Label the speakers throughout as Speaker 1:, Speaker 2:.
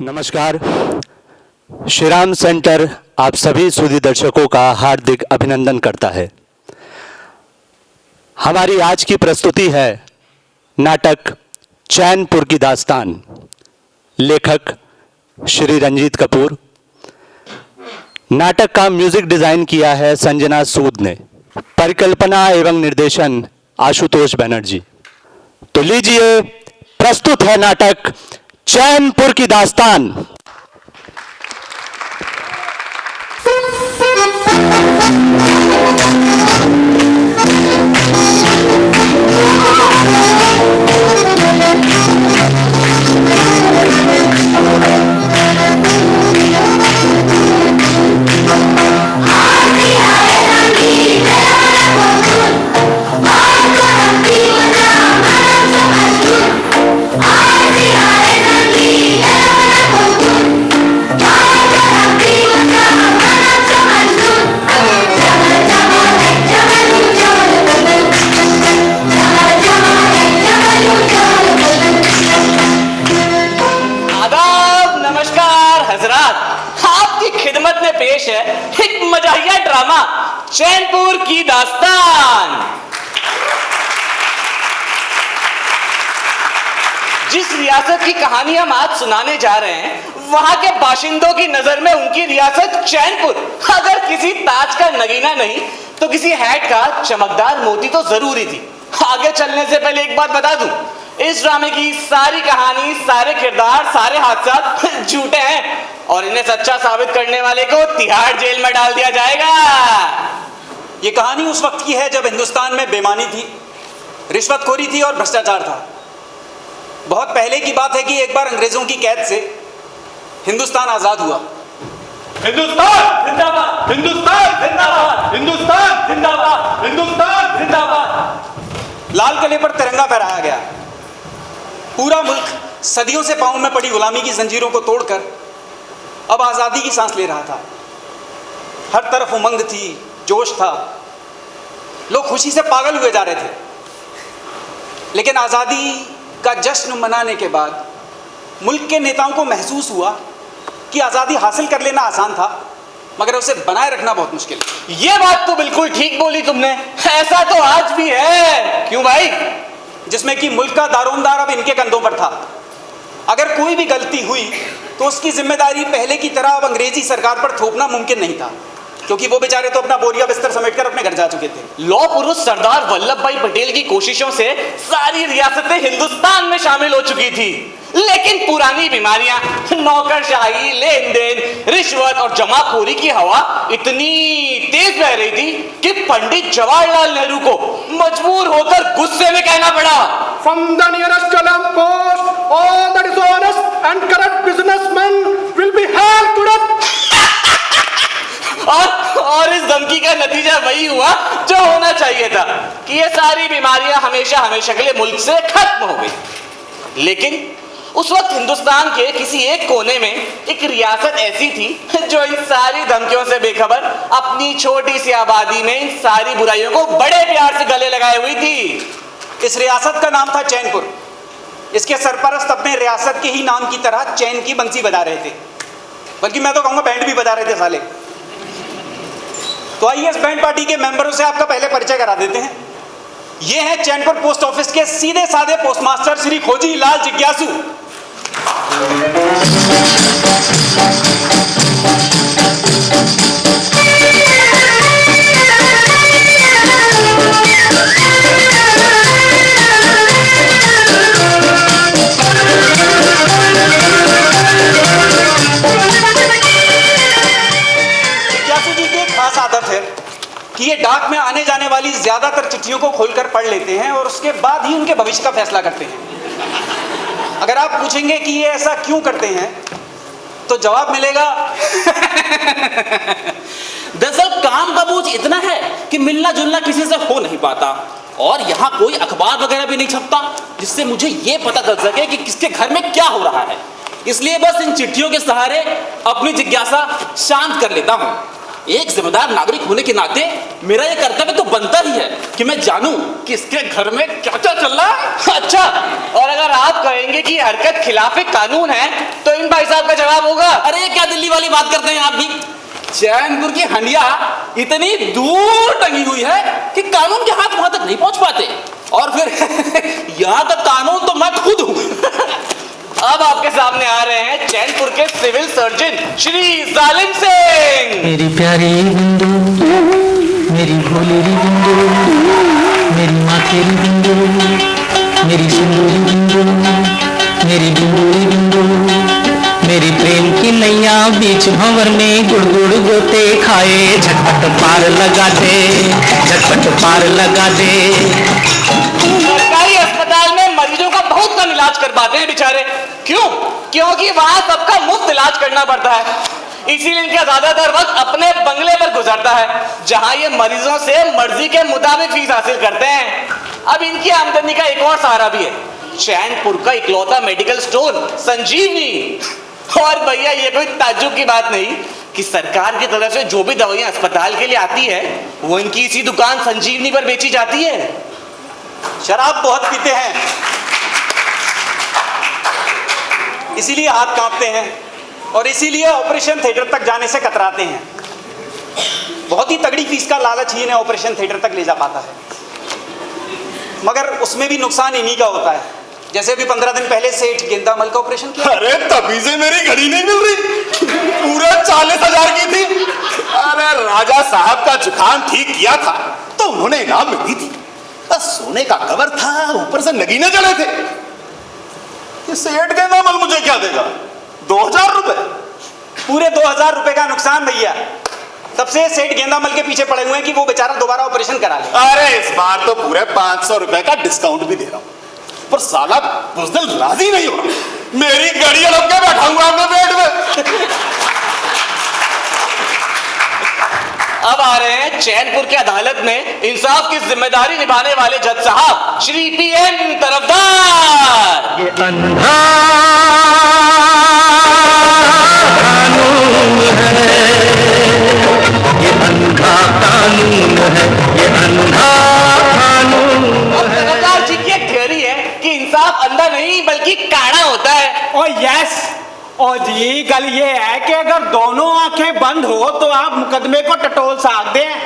Speaker 1: नमस्कार। श्रीराम सेंटर आप सभी सूदी दर्शकों का हार्दिक अभिनंदन करता है। हमारी आज की प्रस्तुति है नाटक चैनपुर की दास्तान। लेखक श्री रंजीत कपूर। नाटक का म्यूजिक डिजाइन किया है संजना सूद ने। परिकल्पना एवं निर्देशन आशुतोष बनर्जी। तो लीजिए, प्रस्तुत है नाटक चैनपुर की दास्तान।
Speaker 2: पेश है एक मजाहिया ड्रामा चैनपुर की दास्तान। जिस रियासत की कहानी हम आज सुनाने जा रहे हैं, वहां के बाशिंदों की नजर में उनकी रियासत चैनपुर अगर किसी ताज का नगीना नहीं तो किसी हैट का चमकदार मोती तो जरूरी थी। आगे चलने से पहले एक बात बता दूं, इस ड्रामे की सारी कहानी, सारे किरदार, सारे हादसा झूठे हैं और इन्हें सच्चा साबित करने वाले को तिहाड़ जेल में डाल दिया जाएगा।
Speaker 3: ये कहानी उस वक्त की है जब हिंदुस्तान में बेईमानी थी, रिश्वतखोरी थी और भ्रष्टाचार था। बहुत पहले की बात है कि एक बार अंग्रेजों की कैद से हिंदुस्तान आजाद हुआ।
Speaker 2: हिंदुस्तान जिंदाबाद, हिंदुस्तान जिंदाबाद, हिंदुस्तान जिंदाबाद, हिंदुस्तान जिंदाबाद।
Speaker 3: लाल किले पर तिरंगा फहराया गया। पूरा मुल्क सदियों से पांव में पड़ी गुलामी की जंजीरों को तोड़कर अब आज़ादी की सांस ले रहा था। हर तरफ उमंग थी, जोश था, लोग खुशी से पागल हुए जा रहे थे। लेकिन आज़ादी का जश्न मनाने के बाद मुल्क के नेताओं को महसूस हुआ कि आज़ादी हासिल कर लेना आसान था, मगर उसे बनाए रखना बहुत मुश्किल है।
Speaker 2: ये बात तो बिल्कुल ठीक बोली तुमने। ऐसा तो आज भी है। क्यों भाई?
Speaker 3: जिसमें कि मुल्क का दारोमदार अब इनके कंधों पर था। अगर कोई भी गलती हुई तो उसकी जिम्मेदारी पहले की तरह अब अंग्रेजी सरकार पर थोपना मुमकिन नहीं था, क्योंकि वो बेचारे तो अपना बोरिया बिस्तर समेटकर अपने घर जा चुके थे।
Speaker 2: लौह पुरुष सरदार वल्लभ भाई पटेल की कोशिशों से सारी रियासतें हिंदुस्तान में शामिल हो चुकी थी, लेकिन पुरानी बीमारियां, नौकरशाही, लेन देन, रिश्वत और जमाखोरी की हवा इतनी तेज बह रही थी कि पंडित जवाहरलाल नेहरू को मजबूर होकर गुस्से में कहना पड़ा,
Speaker 4: From the nearest alarm post, all the dishonest and corrupt businessmen will be hanged to death.
Speaker 2: और इस धमकी का नतीजा वही हुआ जो होना चाहिए था कि ये सारी बीमारियां हमेशा हमेशा के लिए मुल्क से खत्म हो गई। लेकिन उस वक्त हिंदुस्तान के किसी एक कोने में एक रियासत ऐसी थी जो इन सारी धमकियों से बेखबर अपनी छोटी सी आबादी में इन सारी बुराइयों को बड़े प्यार से गले लगाए हुई थी।
Speaker 3: इस रियासत का नाम था चैनपुर। इसके सरपरस्त अपने रियासत के ही नाम की तरह चैन की बंसी बजा रहे थे, बल्कि मैं तो कहूँगा बैंड भी बजा रहे थे साले। तो आइए इस बैंड पार्टी के मेंबरों से आपका पहले परिचय करा देते हैं। ये हैं चैनपुर पोस्ट ऑफिस के सीधे साधे पोस्टमास्टर श्री खोजी लाल जिज्ञासु। कि ये डाक में आने जाने वाली ज्यादातर चिट्ठियों को खोलकर पढ़ लेते हैं और उसके बाद ही उनके भविष्य का फैसला करते हैं। अगर आप पूछेंगे कि ये ऐसा क्यों करते हैं तो जवाब मिलेगा
Speaker 5: दरअसल काम का बोझ इतना है कि मिलना जुलना किसी से हो नहीं पाता और यहाँ कोई अखबार वगैरह भी नहीं छपता जिससे मुझे ये पता चल सके कि किसके घर में क्या हो रहा है। इसलिए बस इन चिट्ठियों के सहारे अपनी जिज्ञासा शांत कर लेता हूँ। एक जिम्मेदार नागरिक होने के नाते मेरा ये कर्तव्य तो बनता ही है कि मैं जानूं कि इसके घर में क्या क्या चल रहा है।
Speaker 2: अच्छा, और अगर आप कहेंगे कि हरकत खिलाफ कानून है तो इन भाई साहब का खराब होगा।
Speaker 5: अरे क्या दिल्ली वाली बात करते हैं आप भी। चैनपुर की हंडिया इतनी दूर टंगी हुई है कि कानून के हाथ वहां तक नहीं पहुंच पाते, और फिर यहाँ का कानून तो मैं खुद हूं।
Speaker 2: अब आपके सामने आ रहे हैं चैनपुर के सिविल सर्जन श्री जालिम सिंह।
Speaker 6: मेरी प्यारी बिंदु, मेरी भोली बिंदु, मेरी माँ तेरी बिंदु, मेरी सिंदूरी बिंदु, मेरी बिंदूरी बिंदु, मेरी प्रेम की नैया बीच भंवर में गुड़ गुड़ गोते खाए, झटपट पार लगा दे, झटपट पार लगा दे।
Speaker 2: सरकारी अस्पताल में मरीजों का बहुत कम इलाज कर पाते हैं बेचारे। क्यों? क्योंकि वहां सबका मुफ्त इलाज करना पड़ता है, इसीलिए इनका ज्यादातर वक्त अपने बंगले पर गुजरता है, जहां ये मरीजों से मर्जी के मुताबिक फीस हासिल करते हैं। अब इनकी आमदनी का एक और सहारा भी है, चैनपुर का इकलौता मेडिकल स्टोर संजीवनी। और भैया ये कोई ताज्जुब की बात नहीं कि सरकार की तरफ से जो भी दवाइयां अस्पताल के लिए आती है वो इनकी इसी दुकान संजीवनी पर बेची जाती है।
Speaker 3: शराब बहुत पीते हैं, इसीलिए हाथ कांपते हैं और इसीलिए ऑपरेशन थिएटर तक जाने से कतराते हैं। बहुत ही तगड़ी फीस का लालच ही इन्हें ऑपरेशन थिएटर तक ले जा पाता है, मगर उसमें भी नुकसान इन्हीं का होता है। जैसे भी 15 दिन पहले सेठ गेंदामल का ऑपरेशन किया।
Speaker 7: अरे तभी से मेरी घड़ी नहीं मिल रही, पूरे 40,000 की थी। अरे राजा साहब का जुकाम ठीक किया था तो उन्होंने इनाम में दी थी, बस सोने का कवर था, ऊपर से नगीने चढ़े थे। ये सेठ गेंदामल मुझे क्या देगा? 2,000 रुपए।
Speaker 3: पूरे 2,000 रुपए का नुकसान भैया। तब से सेठ गेंदामल के पीछे पड़े हुए हैं कि वो बेचारा दोबारा ऑपरेशन करा ले।
Speaker 7: अरे इस बार तो पूरे 500 रुपए का डिस्काउंट भी दे रहा हूं, पर साला बुज़दिल राजी नहीं हो रहा। मेरी गाड़ी अड़प के बैठा हूं अपने पेट में।
Speaker 2: अब आ रहे हैं चैनपुर की अदालत में इंसाफ की जिम्मेदारी निभाने वाले जज साहब श्री पीएन तरफदार।
Speaker 6: ये अंधा कानून है, ये अंधा कानून है, ये अंधा कानून
Speaker 2: अब तरफदार जी की एक थ्योरी है कि इंसाफ अंधा नहीं बल्कि काड़ा होता है।
Speaker 8: ओ यस, और जी गल ये है कि अगर दोनों आंखें बंद हो तो आप मुकदमे को टटोल सकते हैं,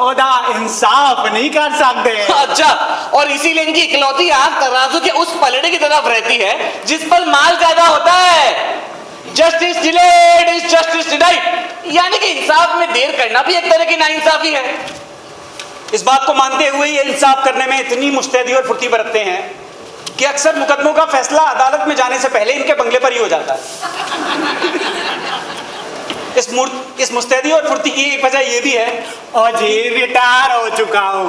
Speaker 8: ओदा इंसाफ नहीं कर सकते।
Speaker 2: अच्छा, और इसीलिए इनकी इकलौती आंख तराजू के उस पलड़े की तरफ रहती है जिस पर माल ज्यादा होता है। Justice delayed is justice denied, यानी कि इंसाफ में देर करना भी एक तरह की नाइंसाफी है।
Speaker 3: इस बात को मानते हुए ये इंसाफ करने में इतनी मुस्तैदी और फुर्ती बरतते हैं कि अक्सर मुकदमों का फैसला अदालत में जाने से पहले इनके बंगले पर ही हो जाता है। इस मुस्तैदी और फुर्ती की एक वजह यह भी है,
Speaker 8: और जी रिटायर हो चुका हूँ,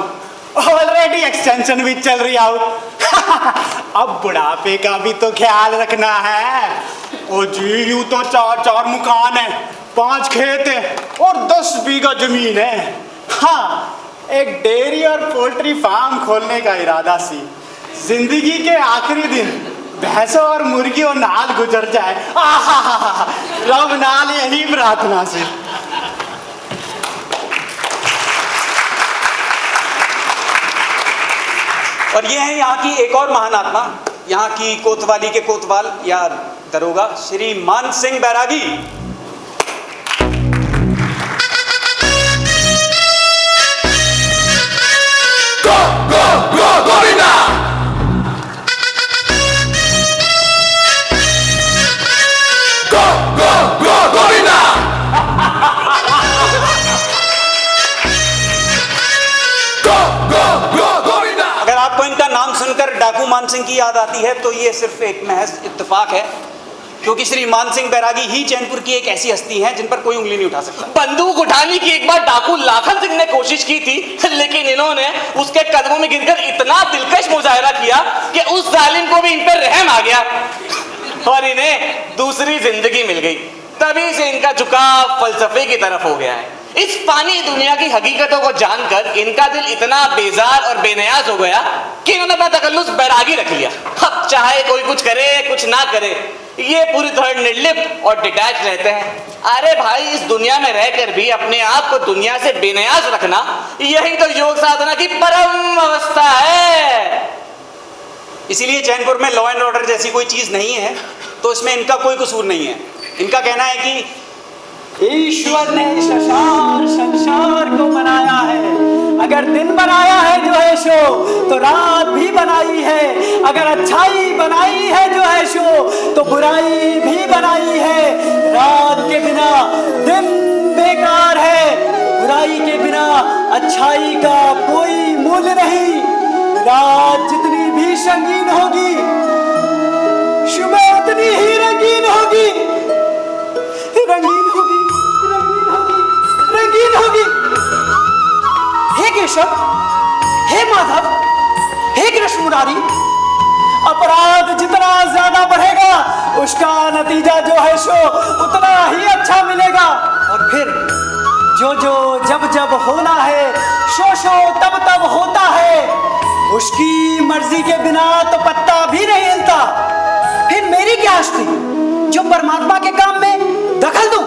Speaker 8: ऑलरेडी एक्सटेंशन भी चल रही आउट। अब बुढ़ापे का भी तो ख्याल रखना है। ओ जी यूं तो 4 मकान है, 5 खेत है और 10 बीघा जमीन है। हाँ, एक डेयरी और पोल्ट्री फार्म खोलने का इरादा सी। जिंदगी के आखिरी दिन भैंसों और मुर्गियों नाल गुजर जाए, आहा, रब नाल यही प्रार्थना से।
Speaker 3: और ये है यहाँ की एक और महान आत्मा, यहाँ की कोतवाली के कोतवाल या दरोगा श्री मान सिंह बैरागी। अगर आपको इनका नाम सुनकर डाकू मान सिंह की याद आती है तो ये सिर्फ एक महज इत्तेफाक है, क्योंकि श्री मान सिंह बैरागी ही चैनपुर की एक ऐसी हस्ती है जिन पर कोई उंगली नहीं उठा सकता।
Speaker 2: बंदूक उठाने की एक बार डाकू लाखन सिंह ने कोशिश की थी, लेकिन इन्होंने उसके कदमों में गिरकर इतना दिलकश मुजाहरा किया कि उस जालिम को भी इन पर रहम आ गया और इन्हें दूसरी जिंदगी मिल गई। तभी से इनका झुकाव फलसफे की तरफ हो गया है। इस फानी दुनिया की हकीकतों को जानकर इनका दिल इतना बेजार और बेनियाज हो गया कि इन्होंने अपना तकल्लुस बैरागी रख लिया। अब चाहे कोई कुछ करे कुछ ना करे, ये पूरी तरह निर्लिप्त और डिटैच रहते हैं। अरे भाई, इस दुनिया में रहकर भी अपने आप को दुनिया से बेनियाज रखना, यही तो योग साधना की परम अवस्था है।
Speaker 3: इसीलिए चैनपुर में लॉ एंड ऑर्डर जैसी कोई चीज नहीं है, तो इसमें इनका कोई कसूर नहीं है। इनका कहना है कि
Speaker 8: ईश्वर ने शशार संसार को बनाया है, अगर दिन बनाया है जो है सो तो रात भी बनाई है, अगर अच्छाई बनाई है जो है सो तो बुराई भी बनाई है। रात के बिना दिन बेकार है, बुराई के बिना अच्छाई का कोई मूल्य नहीं। रात जितनी भी संगीन होगी सुबह उतनी ही रंगीन होगी, रंगीन होगी, रंगीन होगी। हे केशव, हे माधव, हे कृष्ण मुरारी, अपराध जितना ज्यादा बढ़ेगा उसका नतीजा जो है सो उतना ही अच्छा मिलेगा। और फिर जो जो जब जब होना है सो तब तब होता है, उसकी मर्जी के बिना तो पत्ता भी नहीं हिलता। फिर मेरी क्या हस्ती जो परमात्मा के काम में दखल दूं?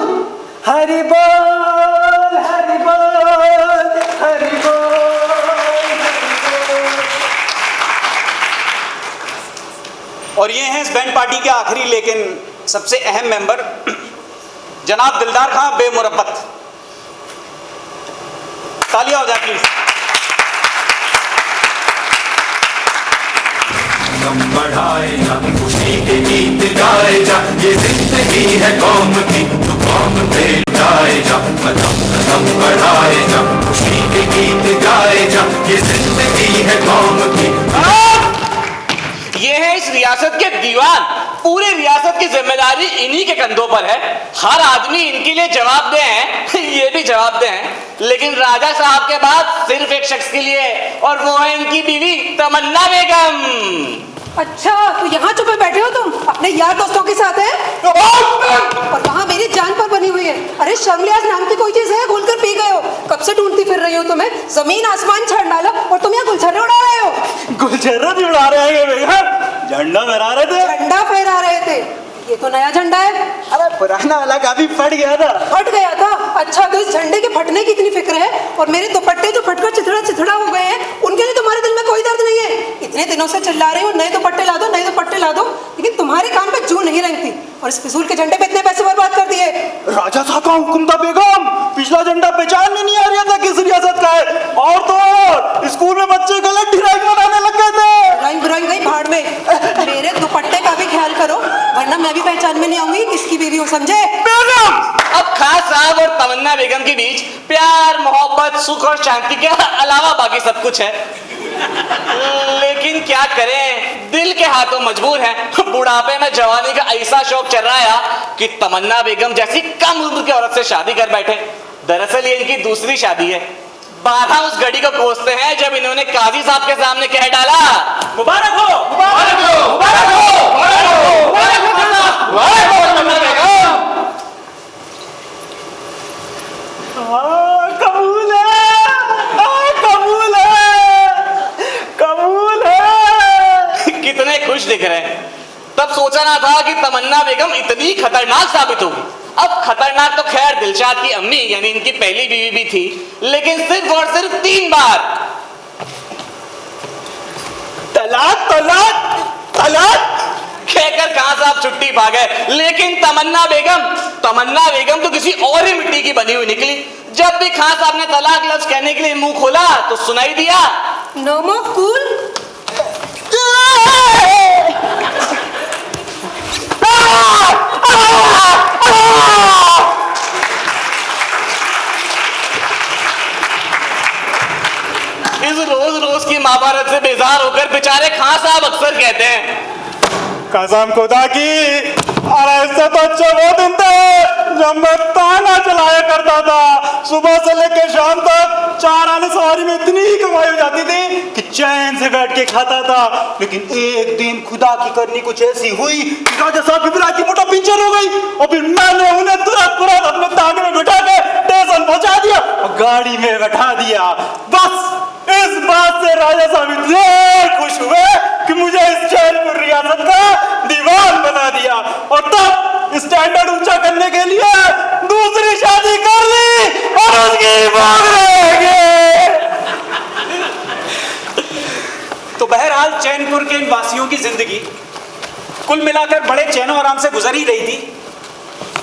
Speaker 8: हरि बोल, हरि बोल, हरि बोल।
Speaker 3: और ये हैं इस बैंड पार्टी के आखिरी लेकिन सबसे अहम मेंबर जनाब दिलदार खां बेमुरब्बत। तालियां हो जाए प्लीज।
Speaker 9: बढ़ाए जा, खुशी के गीत गाए जा, ये जिंदगी है कौम की, तो कौम पे जाए जा। कदम कदम बढ़ाए जा, खुशी के गीत गाए जा, ये जिंदगी है कौम की।
Speaker 2: ये है इस रियासत के दीवान, पूरी रियासत की जिम्मेदारी इन्हीं के कंधों पर है। हर आदमी इनके लिए जवाबदेह है, ये भी जवाबदेह हैं, लेकिन राजा साहब के बाद सिर्फ एक शख्स के लिए, और वो है इनकी बीवी तमन्ना बेगम।
Speaker 10: अच्छा, तो यहाँ चुपे बैठे हो तुम, अपने यार दोस्तों के साथ है? और वहाँ मेरी जान पर बनी हुई है। अरे शर्मलियाज नाम की कोई चीज है, घुलकर पी गए हो। कब से ढूंढती फिर रही हो तुम्हें, जमीन आसमान छाड़ डाला और तुम यहाँ गुलछर्रे उड़ा रहे हो।
Speaker 8: गुलछर्रे भी उड़ा रहे हैं भैया, झंडा फहरा रहे थे।
Speaker 10: झंडा फहरा रहे थे? ये तो नया झंडा है।
Speaker 8: अरे पुराना वाला काफी फट गया था।
Speaker 10: फट गया था? अच्छा, तो इस झंडे के फटने की इतनी फिक्र है, और मेरे दुपट्टे जो फटकर चिथड़ा चिथड़ा हो गए हैं उनके लिए तुम्हारे दिल में कोई दर्द नहीं है। इतने दिनों से चिल्ला रही हो नए दुपट्टे ला दो, नए दुपट्टे ला दो, लेकिन तुम्हारे काम पे जू नहीं रंगती, और इस फिजूल के झंडे पे इतने पैसे बर्बाद कर दिए।
Speaker 8: राजा साहब का हुक्म था बेगम, पिछला झंडा पहचान में नहीं आ रहा था किस रियासत का है। और तो और स्कूल में बच्चे गलत ड्राइंग बनाने लग गए थे।
Speaker 10: ड्राइंग गई भाड़ में, मेरे दुपट्टे का भी ख्याल करो, वरना मैं भी पहचान में नहीं आऊंगी किसकी बीवी हो, समझे?
Speaker 2: बेगम, अब खान साहब और तमन्ना बेगम के बीच प्यार, मोहब्बत, सुख और शांति के अलावा बाकी सब कुछ है, लेकिन क्या करें, दिल के हाथों मजबूर है। बुढ़ापे में जवानी का ऐसा शौक चल रहा है कि तमन्ना बेगम जैसी कम उम्र की औरत से शादी कर बैठे। दरअसल ये इनकी दूसरी शादी है। 12 उस घड़ी को कोसते हैं जब इन्होंने काजी साहब के सामने कह डाला, मुबारक हो, मुबारक हो, मुबारक हो, मुबारक हो, मुबारक हो, मुबारक हो तमन्ना बेगम।
Speaker 8: कबूल है, कबूल है, कबूल है।
Speaker 2: कितने खुश दिख रहे हैं। तब सोचा ना था कि तमन्ना बेगम इतनी खतरनाक साबित होगी। अब खतरनाक तो खैर दिलशाद की अम्मी यानी इनकी पहली बीवी भी थी, लेकिन सिर्फ और सिर्फ 3 बार।
Speaker 8: तलाक तलाक तलाक
Speaker 2: कहकर कहां साहब छुट्टी पा गए, लेकिन तमन्ना बेगम तो किसी और ही मिट्टी की बनी हुई निकली। जब भी खान साहब ने तलाक लफ्ज कहने के लिए मुंह खोला तो सुनाई दिया,
Speaker 10: नो मोर कूल।
Speaker 2: इस रोज रोज की महाभारत से बेजार होकर बेचारे खान साहब अक्सर कहते हैं,
Speaker 8: कसम खुदा की, और ऐसे तो अच्छे वो दिन थे जब मैं ताना चलाया करता था। सुबह से लेकर शाम तक 4 आने सवारी में इतनी ही कमाई हो जाती थी कि चैन से बैठ के खाता था। लेकिन एक दिन खुदा की करनी कुछ ऐसी हुई कि राजा साहब की की मोटर पंचर हो गई, और फिर मैंने उन्हें तुरंत अपने तांगे में बिठा के स्टेशन पहुंचा दिया और गाड़ी में बैठा दिया। बस इस बात से राजा साहब इतने खुश हुए कि मुझे इस जैनपुर रियासत का दीवान बना दिया, और तब स्टैंडर्ड ऊंचा करने के लिए दूसरी शादी कर ली और उसकी भाग रहेंगे। तो बहरहाल चैनपुर के इन वासियों की जिंदगी
Speaker 3: कुल मिलाकर बड़े चैनो आराम से गुजर ही रही थी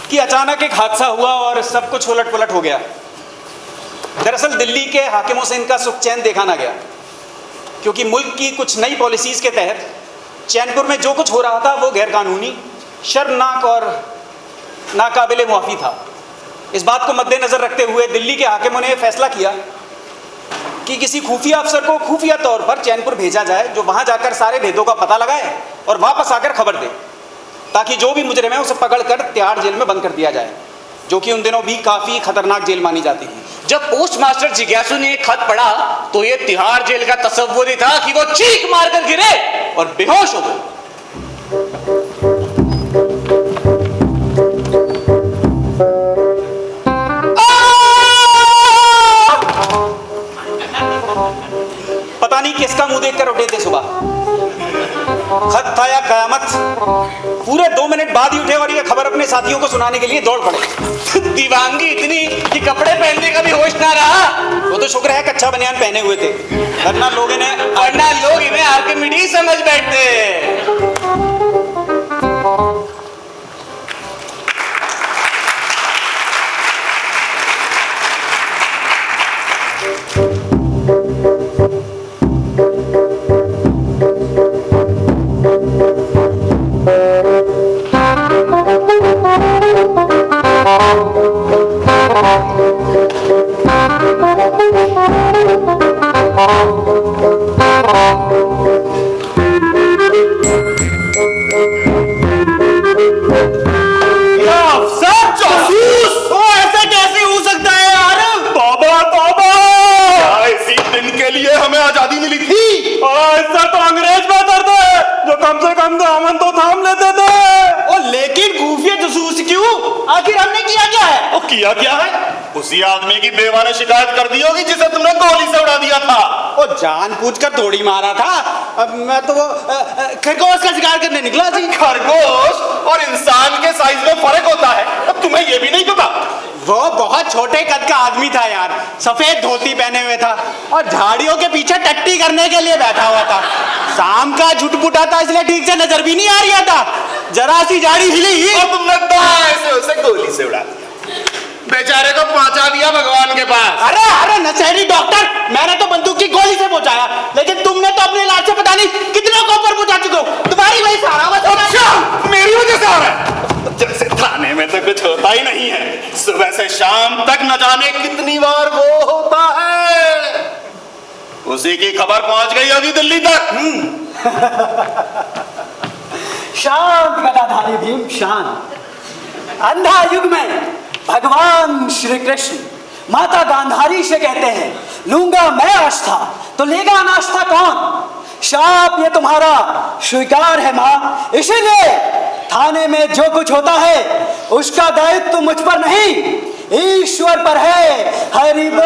Speaker 3: कि अचानक एक हादसा हुआ और सब कुछ उलट पुलट हो गया। दरअसल दिल्ली के हाकिमों से इनका सुख चैन देखा ना गया, क्योंकि मुल्क की कुछ नई पॉलिसीज़ के तहत चैनपुर में जो कुछ हो रहा था वो गैरकानूनी, शर्मनाक और नाकाबिले मुआफ़ी था। इस बात को मद्देनज़र रखते हुए दिल्ली के हाकिमों ने फैसला किया कि किसी खुफिया अफसर को खुफिया तौर पर चैनपुर भेजा जाए, जो वहाँ जाकर सारे भेदों का पता लगाए और वापस आकर खबर दे, ताकि जो भी मुजरिम है उसे पकड़कर तिहाड़ जेल में बंद कर दिया जाए, जो कि उन दिनों भी काफ़ी खतरनाक जेल मानी जाती थी।
Speaker 2: जब पोस्ट मास्टर जिज्ञासु ने एक खत पढ़ा तो ये तिहाड़ जेल का तसव्वुर ही था कि वो चीख मारकर गिरे और बेहोश हो गए।
Speaker 3: पता नहीं किसका मुंह देखकर उठे थे सुबह, खत था या कयामत। पूरे 2 मिनट बाद ही उठे और ये खबर अपने साथियों को सुनाने के लिए दौड़ पड़े।
Speaker 2: दीवानगी इतनी कि कपड़े पहनने का भी होश ना रहा।
Speaker 3: वो तो शुक्र है कच्चा बनियान पहने हुए थे, वरना लोग
Speaker 2: इन्हें आर्किमिडीज समझ बैठते।
Speaker 7: किया क्या है? उसी आदमी की बेवा ने शिकायत कर दी होगी जिसे तुमने गोली से उड़ा दिया था।
Speaker 8: वो जानबूझकर थोड़ी मारा था। अब मैं तो वो खरगोश का शिकार करने निकला जी।
Speaker 7: खरगोश और इंसान के साइज में फर्क होता है, अब तुम्हें ये भी नहीं पता?
Speaker 8: वो बहुत छोटे कद का आदमी था यार, सफेद धोती पहने हुए था और झाड़ियों के पीछे टट्टी करने के लिए बैठा हुआ था। शाम का झुटपुटा था, इसलिए ठीक से नजर भी नहीं आ रहा था। जरा सी झाड़ी हिली
Speaker 7: और तुमने दाएं से उसे गोली से उड़ा दिया, बेचारे को पहुंचा दिया भगवान के पास।
Speaker 8: अरे अरे नशेड़ी डॉक्टर, मैंने तो बंदूक की गोली से पहुंचाया, लेकिन तुमने तो अपने इलाज से पता नहीं कितनों को ऊपर पहुंचा चुके हो। तुम्हारी वजह से आ रहा है।
Speaker 7: अच्छा, मेरी वजह से आ रहा है? जैसे थाने में तो कुछ होता ही नहीं है, सुबह से शाम तक न जाने कितनी बार वो होता है। उसी की खबर पहुंच गई होगी दिल्ली तक।
Speaker 8: शांत गदाधारी भीम शांत। अंधा युग में भगवान श्री कृष्ण माता गांधारी से कहते हैं, लूंगा मैं आस्था तो लेगा अनास्था कौन। शाप ये तुम्हारा स्वीकार है माँ, इसीलिए थाने में जो कुछ होता है उसका दायित्व मुझ पर नहीं, ईश्वर पर है। हरि बोल।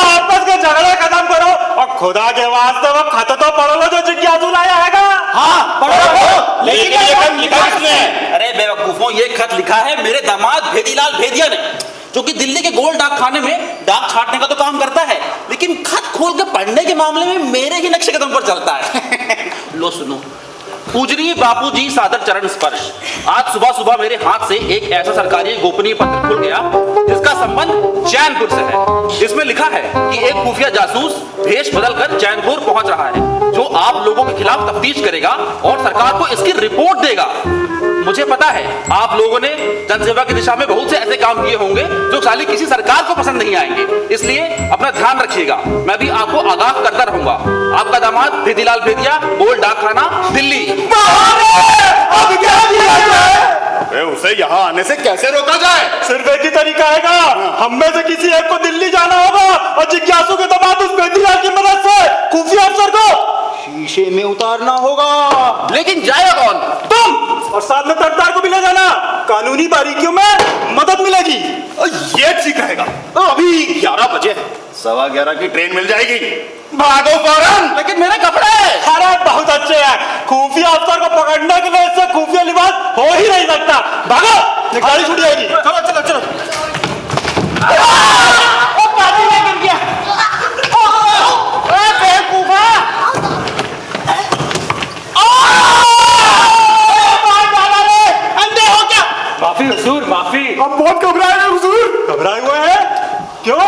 Speaker 4: आपस के झगड़े खत्म करो और खुदा के वास्ते वो खत तो पढ़ लो जो जिज्ञासु लाया है।
Speaker 8: हाँ पढ़ो।
Speaker 5: लेकिन ये खत लिखा किसने? अरे बेवकूफों, ये खत लिखा है मेरे दामाद भेदीलाल भेदिया ने, जो कि दिल्ली के गोल डाक खाने में डाक छाटने का तो काम करता है, लेकिन खत खोल के पढ़ने के मामले में मेरे ही नक्शे कदम पर चलता है। लो सुनो। पूजनीय बापूजी सादर चरण स्पर्श। आज सुबह सुबह मेरे हाथ से एक ऐसा सरकारी गोपनीय पत्र खुल गया जिसका संबंध चैनपुर से है। जिसमें लिखा है कि एक खुफिया जासूस भेष बदलकर चैनपुर पहुंच रहा है, जो आप लोगों के खिलाफ तफ्तीश करेगा और सरकार को इसकी रिपोर्ट देगा। मुझे पता है आप लोगों ने जनसेवा की दिशा में बहुत से ऐसे काम किए होंगे जो साली किसी सरकार को पसंद नहीं आएंगे, इसलिए अपना ध्यान रखिएगा। मैं भी आपको आगाह करता रहूंगा। आपका दामाद भेदीलाल भेदिया, गोल डाक खाना, दिल्ली।
Speaker 7: अब क्या किया जाए? उसे यहाँ आने से कैसे रोका जाए?
Speaker 4: सिर्फ एक ही तरीका है, हम में से किसी एक को दिल्ली जाना होगा और जिज्ञासु के दामाद उस भेदीलाल की मदद से खुफिया अफसर को
Speaker 8: शीशे में उतारना होगा।
Speaker 5: लेकिन जाएगा कौन?
Speaker 4: तुम, और साथ में तरफदार को भी ले जाना। कानूनी बारीकियों में मदद मिलेगी।
Speaker 7: ये ठीक रहेगा। अभी 11 बजे 11:15 की ट्रेन मिल जाएगी। भागो फौरन।
Speaker 5: लेकिन मेरे कपड़े।
Speaker 4: अरे बहुत अच्छे हैं, खुफिया अफसर को पकड़ने के लिए इससे खुफिया लिबास हो ही नहीं सकता। भागो, गाड़ी छूट जाएगी।
Speaker 5: चलो चलो चलो।
Speaker 8: पानी में गिर गया। बेवकूफा।
Speaker 4: माफी हुजूर, माफी। अब बहुत घबराए हैं हुजूर। घबराए हुए हैं? क्यों?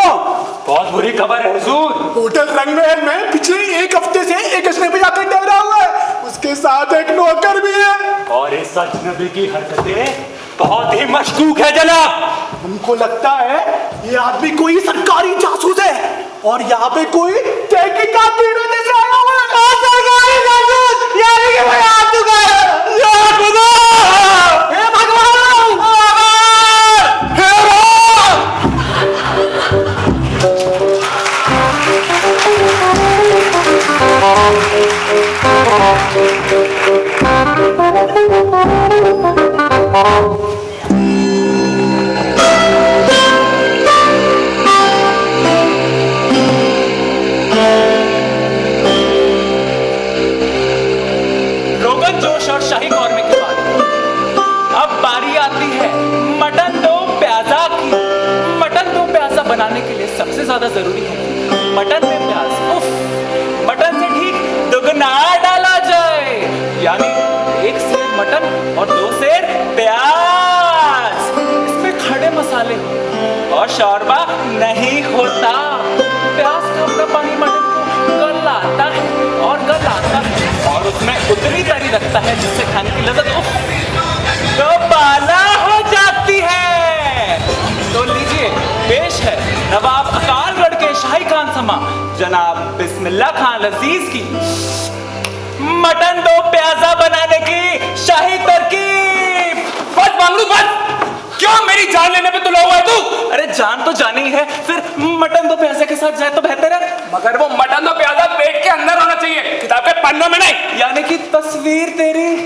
Speaker 4: बहुत बुरी खबर है हुजूर। होटल रंगमहल में पिछले एक हफ्ते से एक अजनबी आकर ठहरा हुआ है, उसके साथ एक नौकर भी है। और इस अजनबी की हरकतें बहुत ही मशकूक है जनाब। हमको लगता है ये आदमी कोई सरकारी जासूस है और यहाँ पे कोई तहकीकात ब्यूरो से आया हुआ है। सरकारी जासूस यानी कि भाई आ चुका है। या खुदा! हे भगवान! हे राम!
Speaker 5: रोगन जोश और शाही कौरमे के बाद अब बारी आती है मटन दो प्याजा की। मटन दो प्याजा बनाने के लिए सबसे ज्यादा जरूरी है मटन में प्याज। उफ, मटन से ठीक दुगना डाला जाए, यानी 1 सेर मटन और 2 सेर प्याज। इसमें खड़े मसाले हो और शोरबा नहीं होता। प्याज का अपना पानी मटन को गलाता है और गलाता है और उसमें उतनी तरी रखता है जिससे खाने की लज्जत तो बाला हो जाती है। तो लीजिए, पेश है नवाब अकालगढ़ के शाही खान समा जनाब बिस्मिल्लाह खान अजीज की मटन दो प्याजा बनाने की शाही तरकीब।
Speaker 2: बस बांगड़ू बस, क्यों मेरी जान लेने पे तुला हुआ है तू?
Speaker 5: अरे जान तो जानी है, फिर मटन दो प्याजा के साथ जाए तो बेहतर है।
Speaker 2: मगर वो मटन दो प्याजा पेट के अंदर होना चाहिए, किताब के पन्नों में नहीं।
Speaker 5: यानी कि तस्वीर तेरी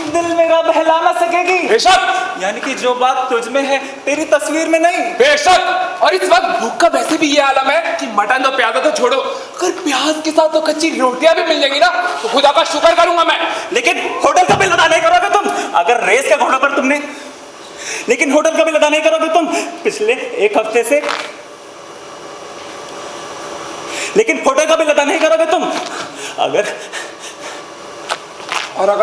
Speaker 5: दिल मेरा बहला ना सकेगी।
Speaker 2: बेशक।
Speaker 5: यानी कि जो बात तुझ में है तेरी तस्वीर में नहीं।
Speaker 2: बेशक। और इस वक्त भूख का वैसे भी ये आलम है कि मटन दो प्याजा तो छोड़ो, अगर प्याज के साथ तो कच्ची रोटियां भी मिल जाएंगी ना तो खुदा का शुक्र करूंगा मैं।
Speaker 5: लेकिन होटल का बिल अदा नहीं करोगे तुम। अगर रेस के घोड़ों पर तुमने, लेकिन होटल का बिल अदा नहीं करोगे तुम पिछले 1 हफ्ते से। लेकिन होटल का बिल अदा नहीं करोगे तुम
Speaker 2: अगर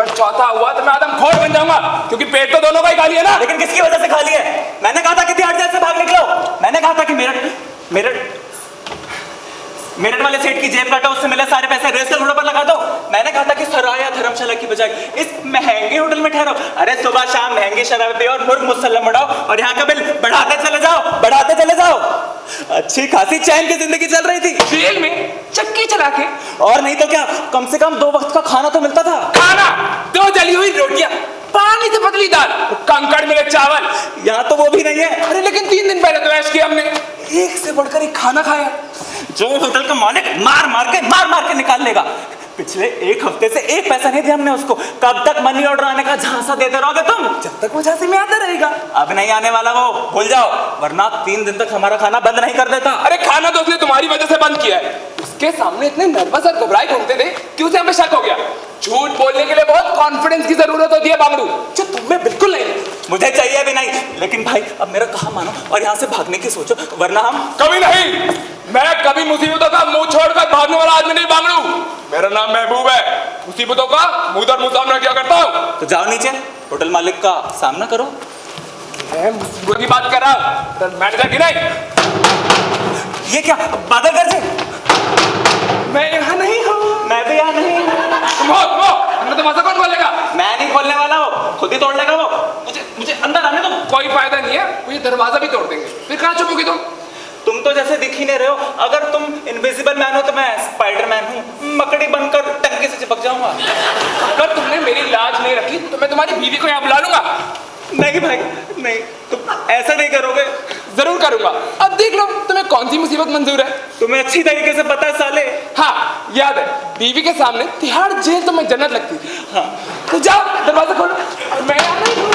Speaker 2: चौथा हुआ तो मैं आदमखोर बन जाऊंगा, क्योंकि पेट तो दोनों का ही खाली है ना।
Speaker 5: लेकिन किसकी वजह से खाली है? मैंने कहा था कि तिहाड़ जेल से भाग निकलो। मैंने कहा था कि मेरठ वाले सेठ की जेब काटो, उससे मिले सारे पैसे रेस के घोड़ों पर लगा दो। मैंने कहा था कि सराया धर्मशाला की बजाय इस महंगे होटल में ठहरो। अरे सुबह शाम महंगी शराब पियो और मुर्ग मुसल्लम उड़ाओ और यहाँ का बिल बढ़ाते चले जाओ। अच्छी खासी चैन की जिंदगी चल रही थी
Speaker 2: जेल में चक्की चला के।
Speaker 5: और नहीं तो क्या, कम से कम 2 वक्त का खाना तो मिलता था।
Speaker 2: खाना 2 जली हुई रोटियां, पानी से पतली दाल, कंकड़ मिले चावल।
Speaker 5: यहाँ तो वो भी नहीं है।
Speaker 2: अरे लेकिन 3 दिन पहले तो ऐश किया हमने, एक से बढ़कर एक खाना खाया।
Speaker 5: जो होटल का मालिक मार के निकाल लेगा। पिछले 1 हफ्ते से 1 पैसा नहीं दिया हमने उसको। कब तक मनी ऑर्डर आने का झांसा देते रहोगे तुम? जब तक वो झांसे में आता रहेगा। अब नहीं आने वाला वो, भूल जाओ, वरना 3 दिन तक हमारा खाना बंद नहीं कर देता।
Speaker 2: अरे खाना तो उसने तुम्हारी वजह से बंद किया है। उसके सामने इतने नर्वस और घबराए घूमते थे कि उसे हमें शक हो गया। झूठ बोलने के लिए बहुत कॉन्फिडेंस की जरूरत होती है बांगड़ू, जो तुम्हें बिल्कुल नहीं।
Speaker 5: मुझे चाहिए भी नहीं। लेकिन भाई अब मेरा कहा मानो और यहाँ से भागने की सोचो, वरना हम
Speaker 2: कभी नहीं। मैं कभी मुसीबतों का मुंह छोड़कर भागने वाला आदमी नहीं बांगड़ू। मेरा नाम महबूब है। मुसीबतों का मुंह दर मुंह सामना क्या करता हूँ।
Speaker 5: तो जाओ नीचे, होटल मालिक का सामना करो।
Speaker 2: मैं मुसीबत की बात कर रहा हूँ, मैनेजर की नहीं।
Speaker 5: ये क्या बादल गरजे?
Speaker 2: मैं यहाँ नहीं हूँ।
Speaker 5: मैं भी यहाँ नहीं हूँ।
Speaker 2: अंदर दरवाजा कौन खोलेगा?
Speaker 5: मैं नहीं खोलने वाला हूँ, खुद ही तोड़ लेगा वो। मुझे अंदर आने दो।
Speaker 2: कोई फायदा नहीं है, मुझे दरवाजा भी तोड़ देंगे। फिर कहाँ छुपोगी
Speaker 5: तुम तो जैसे दिख ही नहीं रहे हो। अगर तुम इनविजिबल मैन हो तो मैं स्पाइडरमैन हूँ, मकड़ी बनकर टंकी से चिपक जाऊंगा।
Speaker 2: अगर तुमने मेरी लाज नहीं रखी तो मैं तुम्हारी बीवी को यहाँ बुला लूंगा।
Speaker 5: नहीं भाई नहीं, तुम ऐसा नहीं करोगे।
Speaker 2: जरूर करूंगा। अब देख लो तुम्हें कौन सी मुसीबत मंजूर है।
Speaker 5: तुम्हें अच्छी तरीके से पता है साले।
Speaker 2: हाँ याद है, बीवी के सामने तिहाड़ जेल तो मैं जन्नत लगती थी।
Speaker 5: हाँ
Speaker 2: तो जाओ दरवाजा खोलो। मैं यहाँ नहीं हूँ।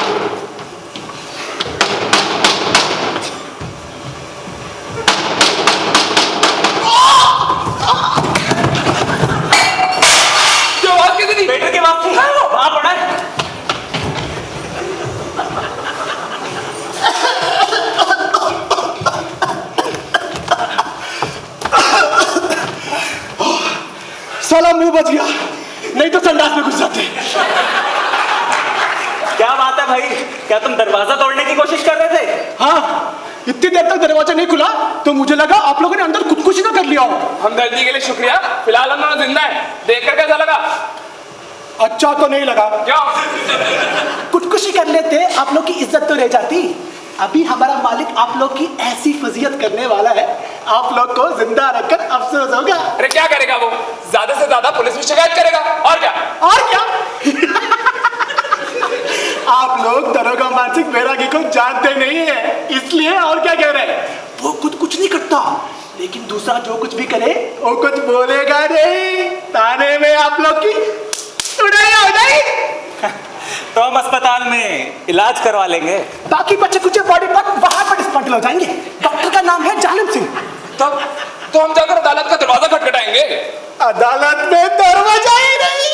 Speaker 5: बेटर के बाप वहां पड़ा है।
Speaker 4: साला मुंह बच गया, नहीं तो संडास में घुस जाते।
Speaker 5: क्या बात है है भाई, क्या तुम दरवाजा तोड़ने की कोशिश कर रहे थे?
Speaker 4: हाँ, इतनी देर तक दरवाजा नहीं खुला तो मुझे लगा आप लोगों ने अंदर खुदकुशी ना कर लिया हो।
Speaker 11: हमदर्दी के लिए शुक्रिया, फिलहाल हम दोनों जिंदा हैं। देखकर कैसा लगा?
Speaker 4: अच्छा तो नहीं लगा।
Speaker 11: क्यों?
Speaker 4: खुदकुशी कर लेते आप लोग की इज्जत तो रह जाती। अभी हमारा मालिक आप लोग की ऐसी फजीयत करने वाला है, आप लोग को जिंदा रखकर अफसोस होगा।
Speaker 11: अरे क्या करेगा वो? ज्यादा से ज्यादा पुलिस में शिकायत करेगा, और क्या?
Speaker 4: और क्या? आप लोग दरोगा मानसिक बैरागी को जानते नहीं है, इसलिए और क्या कह रहे हैं? वो खुद कुछ नहीं करता, लेकिन दूसरा जो कुछ भी करे वो कुछ बोलेगा नहीं। थाने में आप लोग की उड़ाई हो जाएगी।
Speaker 5: तो हम अस्पताल में इलाज करवा लेंगे।
Speaker 4: बाकी बच्चे कुछ बॉडी पार्ट वहां पर डिस्मेंटल हो जाएंगे। डॉक्टर का नाम है जालिम सिंह।
Speaker 11: तब तो हम जाकर अदालत का दरवाजा खटखटाएंगे।
Speaker 4: अदालत में दरवाजा ही नहीं,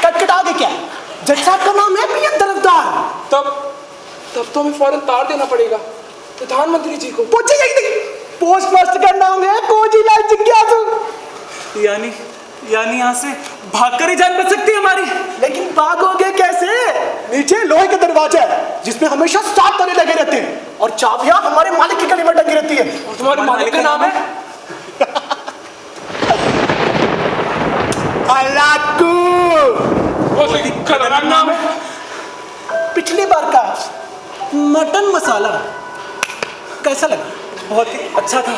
Speaker 4: खटखटाओगे क्या? जज साहब का नाम है पियन तरफदार।
Speaker 11: तब तो हमें फौरन तार देना पड़ेगा प्रधानमंत्री जी को।
Speaker 4: पूछिए, पोस्ट मास्टर का नाम है कोजीलाल जिज्ञासु।
Speaker 5: यानी यहाँ से भागकर ही जान बच सकती है हमारी।
Speaker 4: लेकिन भागोगे कैसे? नीचे लोहे का दरवाजा है जिसमें हमेशा 7 ताले लगे रहते हैं और चाबियां हमारे मालिक की गली में टंगी रहती है।
Speaker 11: और तुम्हारे मालिक का नाम है?
Speaker 4: अलाकू।
Speaker 11: बहुत ही खतरनाक नाम है।
Speaker 4: पिछली बार का मटन मसाला कैसा लगा?
Speaker 5: बहुत ही अच्छा था।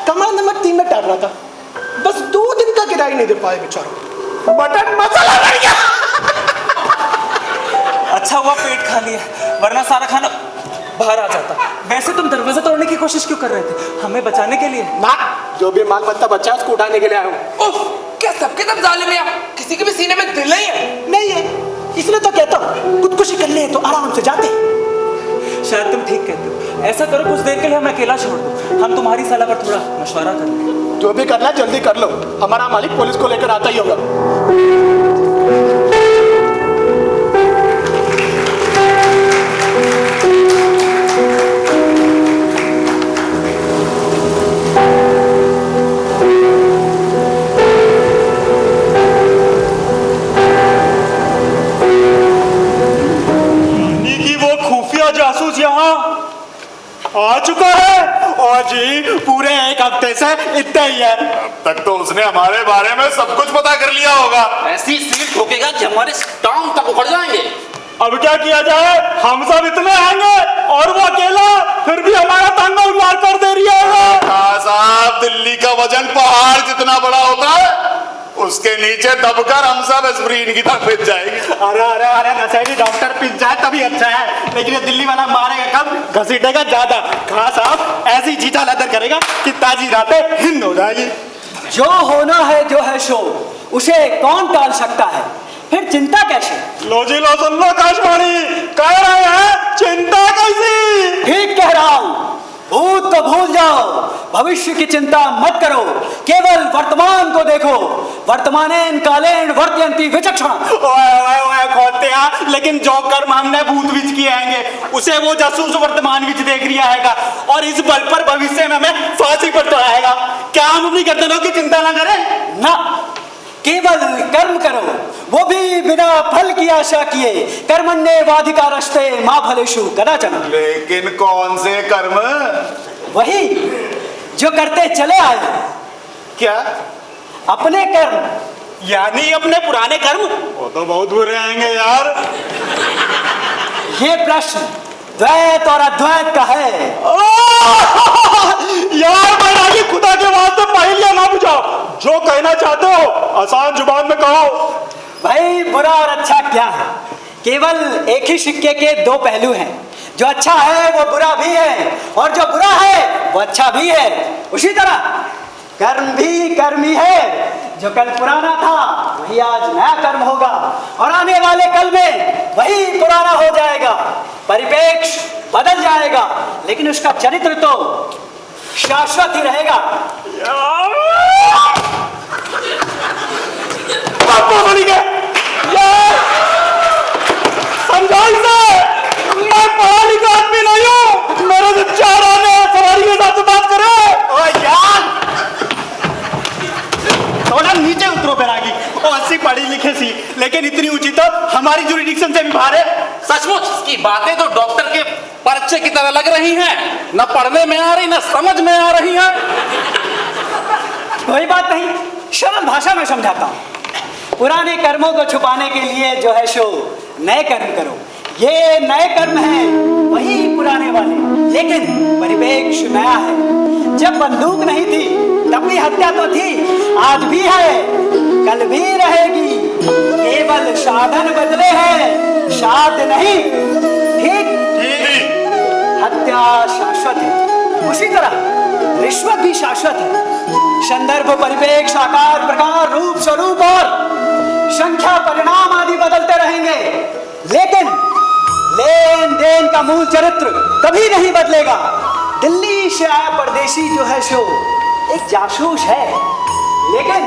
Speaker 4: कमरा नंबर 3 में टाल रहा था, बस 2 दिन का किराया नहीं दे पाए बेचारा। मटन मसाला बन गया।
Speaker 5: अच्छा हुआ पेट खाली है, वरना सारा खाना बाहर आ जाता। वैसे तुम दरवाजा तोड़ने की कोशिश क्यों कर रहे थे? हमें बचाने के लिए?
Speaker 4: ना, जो भी माल बत्ता बचा है उसको उठाने के लिए आया हूँ।
Speaker 11: उफ, क्या सबके सब जालिम हैं? किसी के भी सीने में दिल नहीं है?
Speaker 4: नहीं है, इसलिए तो कहता हूँ खुदकुशी कर ले तो आराम से जाते।
Speaker 5: शायद तुम ठीक कहते हो। ऐसा करो, कुछ देर के लिए हमें अकेला छोड़ दो, हम तुम्हारी सलाह पर थोड़ा मशवरा कर लें।
Speaker 4: जो भी करना जल्दी कर लो, हमारा मालिक पुलिस को लेकर आता ही होगा।
Speaker 8: जासूस यहाँ आ चुका है। और जी पूरे 1 हफ्ते से इतना ही है।
Speaker 7: अब तक तो उसने हमारे बारे में सब कुछ पता कर लिया होगा।
Speaker 5: ऐसी सील ठोकेगा कि हमारे टांग तक उखड़ जाएंगे।
Speaker 8: अब क्या किया जाए? हम सब इतने आएंगे और वो अकेला, फिर भी हमारा तांगा उड़वार कर दे रही है।
Speaker 7: साहब, दिल्ली का वजन पहाड़ जितना बड़ा होता है, उसके नीचे दबकर हम सब स्प्रीन की तरफ पिस जाएंगे।
Speaker 8: अरे नशेड़ी डॉक्टर पिस जाए तभी अच्छा है, लेकिन ये दिल्ली वाला मारेगा कब, घसीटेगा ज्यादा। खास साहब ऐसी जीता लदर करेगा कि ताजी रातें हिंद हो जाएगी।
Speaker 12: जो होना है जो है शो, उसे कौन टाल सकता है? फिर चिंता कैसे?
Speaker 8: लो जी लो, सुन लो आकाशवाणी कह रहे हैं, चिंता कैसी?
Speaker 12: ठीक कह रहा हूँ। भूत तो भूल जाओ, भविष्य की चिंता मत करो, केवल वर्तमान को देखो। वर्तमानेन कालेन वर्तयन्ति विचक्षण।
Speaker 8: ओए खोतिया, लेकिन जो कर्म हमने भूत विच किए आएंगे उसे वो जासूस वर्तमान विच देख रिया हैगा, और इस बल पर भविष्य में हमें फांसी पर चढ़ाएगा। क्या हम अपनी गर्दनों की चिंता ना करें?
Speaker 12: ना, केवल कर्म करो, वो भी बिना फल की आशा किए। कर्मण्येवाधिकारस्ते मा फलेषु कदाचन।
Speaker 7: लेकिन कौन से कर्म?
Speaker 12: वही जो करते चले आए।
Speaker 8: क्या?
Speaker 12: अपने कर्म।
Speaker 8: यानी अपने पुराने कर्म? वो तो बहुत बुरे आएंगे यार।
Speaker 12: ये प्रश्न द्वैत और अद्वैत का है।
Speaker 8: यार बैरागी, खुदा के वास्ते पहेलियां ना बुझाओ, जो कहना चाहते हो आसान जुबान में कहो।
Speaker 12: भाई बुरा और अच्छा क्या है? केवल एक ही सिक्के के 2 पहलू हैं। जो अच्छा है वो बुरा भी है, और जो बुरा है वो अच्छा भी है। उसी तरह कर्म भी कर्म ही है। जो कल पुराना था वही आज नया कर्म होगा, और आने वाले कल में वही पुराना हो जाएगा। परिपेक्ष बदल जाएगा, लेकिन उसका चरित्र तो शाश्वत ही रहेगा।
Speaker 8: मैं पढ़ा लिखा आदमी नहीं हूँ, मेरे से 4 आने सवारी के साथ बात करे। ओ यार थोड़ा नीचे उतरो बैरागी। ओ 80 पढ़ी लिखे सी, लेकिन निरीक्षण से भी बाहर है।
Speaker 5: सचमुच इसकी बातें तो डॉक्टर के पर्चे की तरह लग रही हैं, न पढ़ने में आ रही न समझ में आ रही हैं।
Speaker 12: कोई बात नहीं, सरल भाषा में समझाता हूँ। पुराने कर्मों को छुपाने के लिए जो है सो नए कर्म करो। ये नए कर्म हैं, वही पुराने वाले, लेकिन परिप्रेक्ष्य नया है। जब बंदूक नहीं थी तब भी हत्या तो थी, आज भी है, कल भी रहेगी। केवल साधन बदले हैं, साध नहीं। ठीक? हत्या शाश्वत है, उसी तरह रिश्वत भी शाश्वत है। संदर्भ, परिप्रेक्ष्य, आकार, प्रकार, रूप, स्वरूप और संख्या, परिणाम आदि बदलते रहेंगे, लेकिन लेन देन का मूल चरित्र कभी नहीं बदलेगा। दिल्ली से आया परदेशी जो है सो एक जासूस है, लेकिन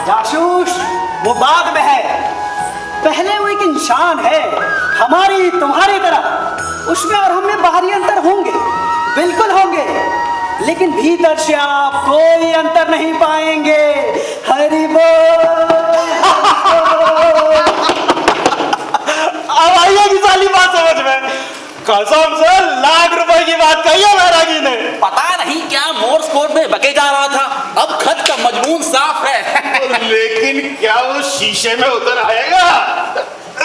Speaker 12: जासूस वो बाद में है, पहले वो एक इंसान है, हमारी तुम्हारी तरह। उसमें और हमें बाहरी अंतर होंगे, बिल्कुल होंगे, लेकिन भीतर से आप कोई अंतर नहीं पाएंगे। हरि बोल।
Speaker 8: अब आइए की साली बात समझ में। कसम से लाख रुपए की बात कही है बैरागी ने।
Speaker 5: पता नहीं क्या मोर्स कोड में बके जा रहा था, अब खत का मजमून साफ है।
Speaker 7: लेकिन क्या वो शीशे में उतर आएगा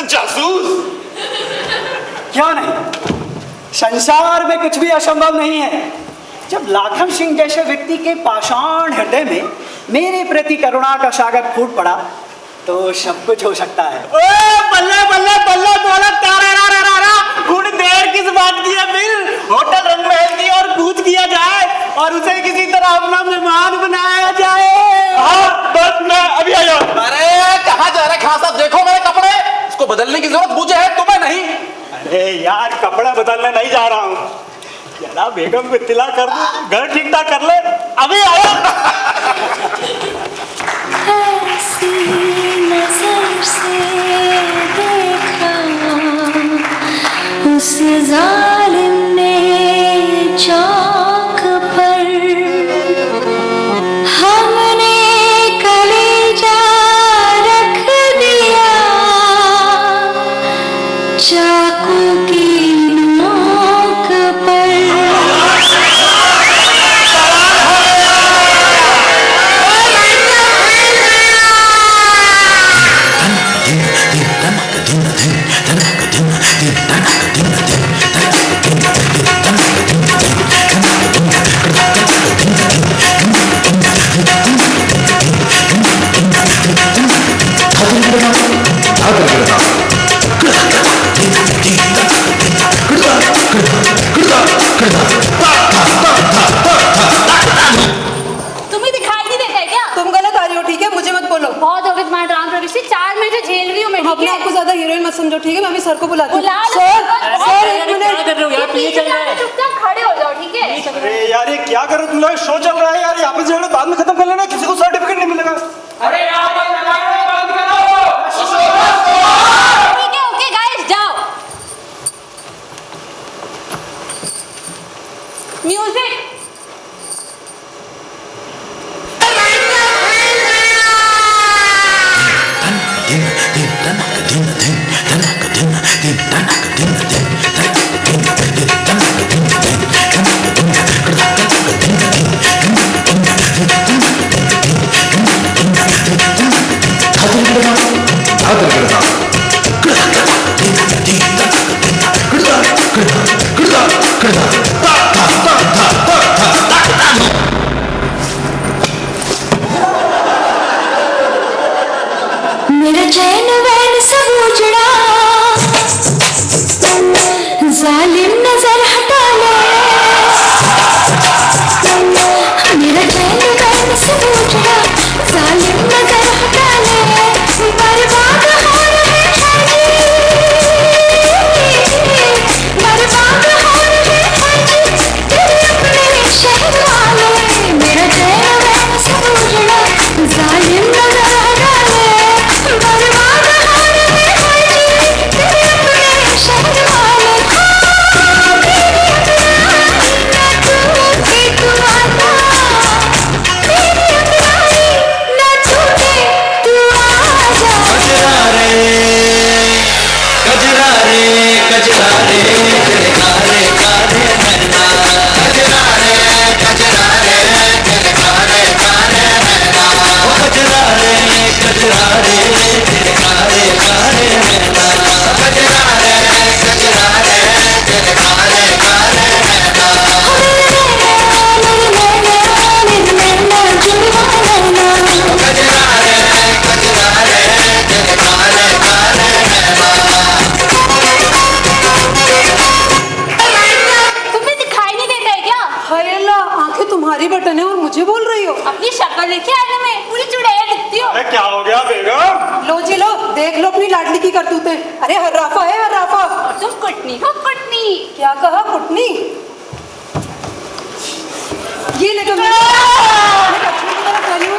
Speaker 7: जासूस?
Speaker 12: क्यों नहीं? संसार में कुछ भी असंभव नहीं है। जब लाखन सिंह जैसे व्यक्ति के पाषाण हृदय में मेरे प्रति करुणा का सागर फूट पड़ा, तो सब कुछ हो सकता है।
Speaker 8: बल्ले बल्ले बल्ले बोला तारा, थोड़ी देर किस बात की है फिर? होटल रंग महल की और कूच किया जाए और उसे किसी तरह अपना मेहमान बनाया जाए। हाँ बस मैं अभी आ जाऊँ।
Speaker 5: अरे कहाँ जा रहे खान साहब? देखो मेरे कपड़े, इसको बदलने की जरूरत मुझे है, तुम्हें नहीं।
Speaker 8: अरे यार कपड़ा बदलने नहीं जा रहा हूँ, जरा बेगम को इत्तला कर दो, घर ठीक ठाक कर ले। अभी आया।
Speaker 13: ऐसी नजर से देखा उस जालिम ने चौक पर, हमने कलेजा रख दिया चाकू की नोक पर।
Speaker 14: तुम्हें दिखाई नहीं देता है क्या?
Speaker 10: तुम गलत आ रही हो, ठीक है? मुझे मत बोलो।
Speaker 14: बहुत हो गई तुम्हारे ड्रामा प्रवेश, 4 मिनट झेल रही हूँ मैं, ठीक
Speaker 10: अपने
Speaker 14: है?
Speaker 10: आप को ज्यादा हीरोइन मत समझो, ठीक है? मैं अभी सर को बुलाती हूँ।
Speaker 14: बुला लो।
Speaker 10: सर एक मिनट।
Speaker 14: पीछे जाके चुपचाप खड़े हो जाओ, ठीक है?
Speaker 8: अरे यार ये क्या करो तुम लोग? शो चल रहा है यार, यहाँ पे झगड़ा बाद में खत्म कर लेना, किसी को सर्टिफिकेट नहीं मिलेगा।
Speaker 11: अरे यहाँ पर लगाना बंद करो।
Speaker 14: ठीक है, ओके गाइस जाओ। म्यूजिक।
Speaker 13: मेरा चैन वैन सब उजड़ा, जालिम नजर हटा ले। मेरा चैन वैन सब उजड़ा, जालिम नजर हटा ले। बर्बाद हो रहे हैं जी, बर्बाद हो रहे हैं जी तेरे अपने शहर वाले। मेरा चैन वैन सब उजड़ा, जालिम नजर हटा ले। बर्बाद हो रहे हैं जी तेरे अपने शहर वाले। मेरी अपनाई ना तू कि तू आता, मेरी अपनाई ना तू
Speaker 14: कुटनी हो कुटनी।
Speaker 10: क्या कहा कुटनी? ये लेकर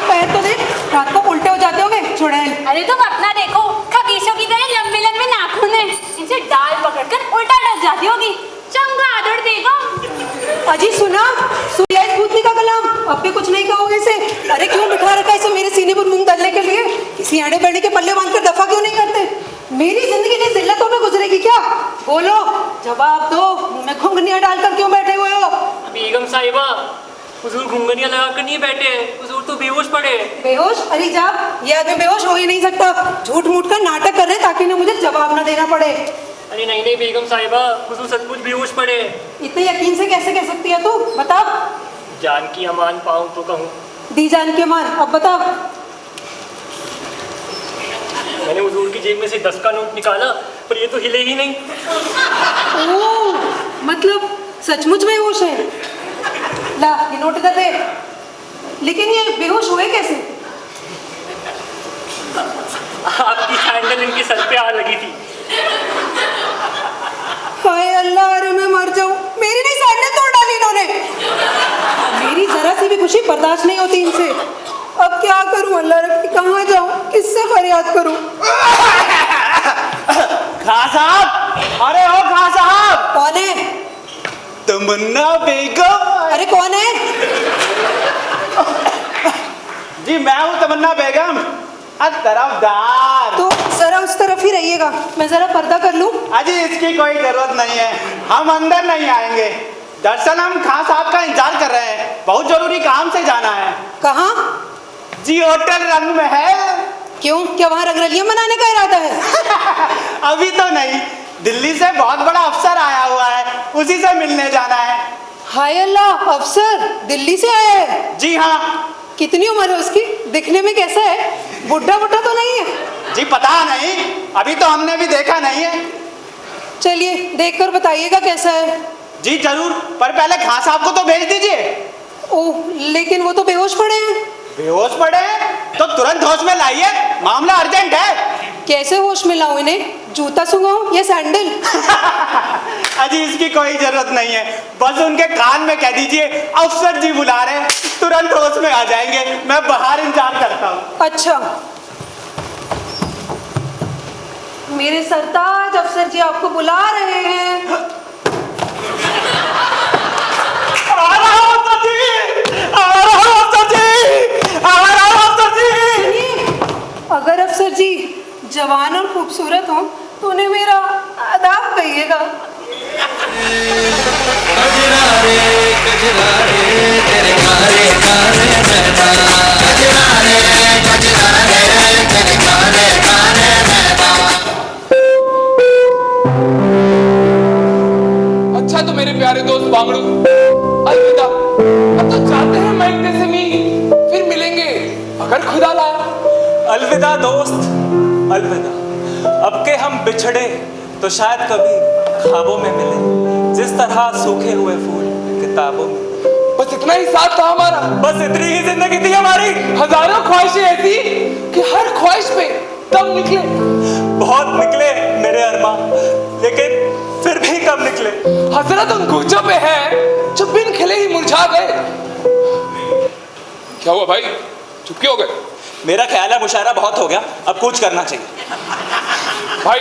Speaker 10: पैर तो देख, रात को उल्टे हो जाते होंगे चुड़ैल।
Speaker 14: अरे तुम अपना देखो, खबीशों की तरह लंबे लंबे नाखून है, इनसे डाल पकड़कर उल्टा लग जाती होगी। चमगादड़ देखो।
Speaker 10: अजी सुना, सुनिया इस भूतनी का कलाम, अब भी कुछ नहीं कहोगे इसे? अरे क्यों बिठा रखा है इसे मेरे सीने पर मूंग डालने के लिए? किसी आड़े बैठने के पल्ले बांधकर दफा क्यों नहीं करते? मेरी जिंदगी की जिल्लतों में गुजरेगी क्या? बोलो, जवाब दो। मुंह में घुंघनियां डालकर क्यों बैठे हुए हो?
Speaker 6: बेगम साहिबा, हुजूर घुंघनियां लगाकर नहीं बैठे हैं, हुजूर तो बेहोश पड़े हैं।
Speaker 10: बेहोश? अरे जा, ये आदमी बेहोश हो ही नहीं सकता। झूठ मूठ कर नाटक कर रहे हैं ताकि ना मुझे जवाब ना देना पड़े।
Speaker 6: अरे नहीं नहीं बेगम साहिबा, हुजूर सचमुच बेहोश पड़े हैं।
Speaker 10: इतने यकीन से कैसे कह सकती है तू? बता।
Speaker 6: जान की अमान पाऊं तो कहूं।
Speaker 10: दी जान की अमान, अब बता।
Speaker 6: मैंने हुजूर की जेब में से 10 का नोट निकाला, पर ये तो हिले ही नहीं।
Speaker 10: ओह, मतलब सचमुच बेहोश है? ला, ये नोट इधर दे। लेकिन ये बेहोश हुए कैसे?
Speaker 6: आपकी सैंडल इनके सर पे आ लगी थी।
Speaker 10: हाय अल्लाह, अरे मैं मर जाऊं। मेरी नहीं सैंडल तोड़ डाली इन्होंने। मेरी जरा सी भी खुशी बर्दाश्त नहीं होती इनसे। अब क्या करूं अल्लाह रब्बी, कहाँ जाऊं, किससे फरियाद करूं?
Speaker 3: खां साहब, अरे ओ खां साहब।
Speaker 10: कौन है?
Speaker 3: तमन्ना बेगम।
Speaker 10: अरे कौन है?
Speaker 3: जी मैं हूँ तमन्ना बेगम, तरफदार।
Speaker 10: तो जरा उस तरफ ही रहिएगा, मैं जरा पर्दा कर लूं।
Speaker 3: अजी इसकी कोई जरूरत नहीं है, हम अंदर नहीं आएंगे। दरअसल हम खां साहब का इंतजार कर रहे हैं, बहुत जरूरी काम से जाना है।
Speaker 10: कहाँ?
Speaker 3: जी होटल रंग महल।
Speaker 10: क्यों, क्या वहाँ रंगरलियां मनाने का इरादा है?
Speaker 3: अभी तो नहीं, दिल्ली से बहुत बड़ा अफसर आया हुआ है, उसी से मिलने जाना है।
Speaker 10: हाय अल्लाह, अफसर दिल्ली से आया है?
Speaker 3: जी हाँ।
Speaker 10: कितनी उम्र है उसकी? दिखने में कैसा है? बुढ़ा बुढ़ा तो नहीं है?
Speaker 3: जी पता नहीं, अभी तो हमने भी देखा नहीं है।
Speaker 10: चलिए देखकर बताइएगा कैसा है।
Speaker 3: जी जरूर, पर पहले खां साहब को तो भेज दीजिए।
Speaker 10: ओह, लेकिन वो तो बेहोश पड़े हैं।
Speaker 3: बेहोश पड़े हैं तो तुरंत होश में लाइए, मामला अर्जेंट है।
Speaker 10: कैसे होश में लाऊं इन्हें? जूता सुंघाऊं या सैंडल?
Speaker 3: अजी इसकी कोई जरूरत नहीं है, बस उनके कान में कह दीजिए अफसर जी बुला रहे हैं, तुरंत होश में आ जाएंगे। मैं बाहर इंतजार करता हूँ।
Speaker 10: अच्छा, मेरे सरताज अफसर जी आपको बुला रहे हैं।
Speaker 3: आ रहा हूं अफसर जी, आ रहा हूं अफसर जी, आ रहा हूं अफसर जी।
Speaker 10: सुनिए, अगर अफसर जी जवान और खूबसूरत हो तो उन्हें मेरा आदाब कहिएगा।
Speaker 11: अच्छा तो मेरे प्यारे दोस्त बांगड़ू, अलविदा। अब तो जाते हैं माइकने से मी, फिर मिलेंगे अगर खुदा लाया।
Speaker 3: अलविदा दोस्त, अलविदा। अब के हम बिछड़े तो शायद कभी ख्वाबों में मिले, जिस तरह सूखे हुए फूल किताबों में।
Speaker 11: बस इतना ही साथ था हमारा,
Speaker 3: बस इतनी ही जिंदगी थी हमारी।
Speaker 11: हजारों ख्वाहिशें ऐसी कि हर ख्वाहिश पे कब निकले।
Speaker 3: बहुत निकले मेरे अरमान, लेकिन फिर भी कब निकले।
Speaker 11: हजरत उन गुच्छों पे है जो बिन खिले ही मुरझा गए। क्या हुआ भाई, चुप क्यों हो गए?
Speaker 3: मेरा ख्याल है मुशायरा बहुत हो गया, अब कुछ करना चाहिए।
Speaker 11: भाई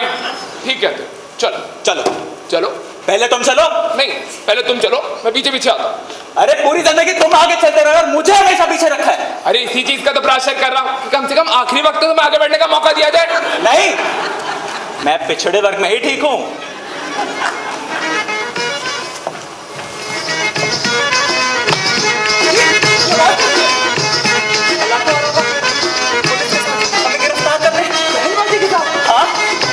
Speaker 11: ठीक है, चलो
Speaker 3: चलो
Speaker 11: चलो।
Speaker 3: पहले तुम चलो।
Speaker 11: नहीं, पहले तुम चलो, मैं पीछे पीछे आता हूँ।
Speaker 3: अरे पूरी जिंदगी तुम आगे चलते रहे और मुझे हमेशा पीछे रखा है।
Speaker 11: अरे इसी चीज का तो प्राश्चित कर रहा हूँ कि कम से कम आखिरी वक्त तो मैं आगे बढ़ने का मौका दिया जाए।
Speaker 3: नहीं, मैं पिछड़े वर्ग में ही ठीक हूँ। हाँ,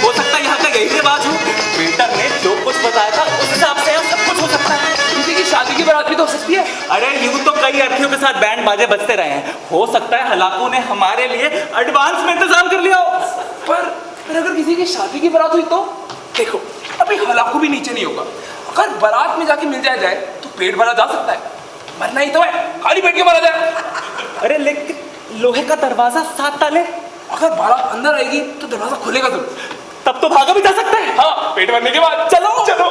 Speaker 3: हो सकता है यहाँ का यही रिवाज हो। पीटर ने जो कुछ बताया था उस हिसाब से सब कुछ हो सकता है।
Speaker 11: किसी की शादी की बारात भी तो हो सकती है।
Speaker 3: अरे यूं तो कई अर्थियों के साथ बैंड बाजे बजते रहे हैं, हो सकता है हलाकों ने हमारे लिए एडवांस में इंतजाम कर लिया हो।
Speaker 11: पर अगर किसी की शादी की बारात हुई तो देखो, अभी हलाकू भी नीचे नहीं होगा। अगर बारात में जाके मिल जाए तो पेट भरा जा सकता है, मरना ही तो है, खाली पेट क्यों मरा जाए।
Speaker 3: अरे लेकिन लोहे का दरवाजा 7 ताले,
Speaker 11: अगर बारात अंदर आएगी तो दरवाजा खुलेगा जरूर।
Speaker 3: तब तो भागा भी जा सकता है।
Speaker 11: हाँ, पेट भरने के बाद। चलो चलो।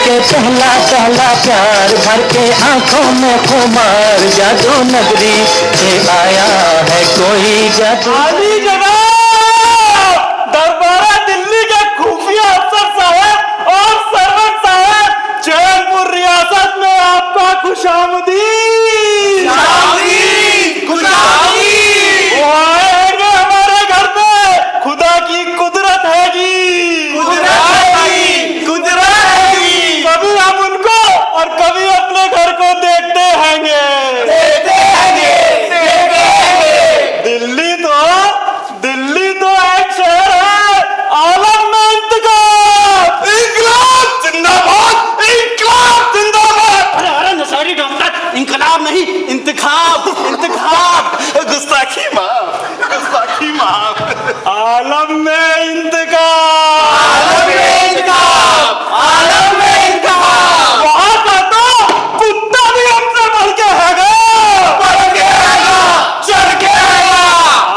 Speaker 6: के पहला पहला प्यार भर के आंखों में खुमार जादू नगरी से आया है कोई जादू।
Speaker 4: आली जनाब, दरबारा दिल्ली के खुफिया अफसर साहब और सरवंत साहब, चैनपुर रियासत में आपका खुशामदीद। वो आएंगे हमारे घर पे, खुदा की कुदरत हैगी। कभी हम उनको और कभी अपने घर को देखते हैंगे। दिल्ली तो एक शहर है, आलम में इंतकाम। इंकलाब जिंदाबाद, इंकलाब जिंदाबाद।
Speaker 3: अरे नसारी डॉक्टर, इंकलाब नहीं, इंतखाब।
Speaker 7: गुस्ताखी माफ, गुस्ताखी माफ।
Speaker 4: आलम में इंतकाम। वहाँ का तो कुत्ता भी हमसे बढ़ के हैगा।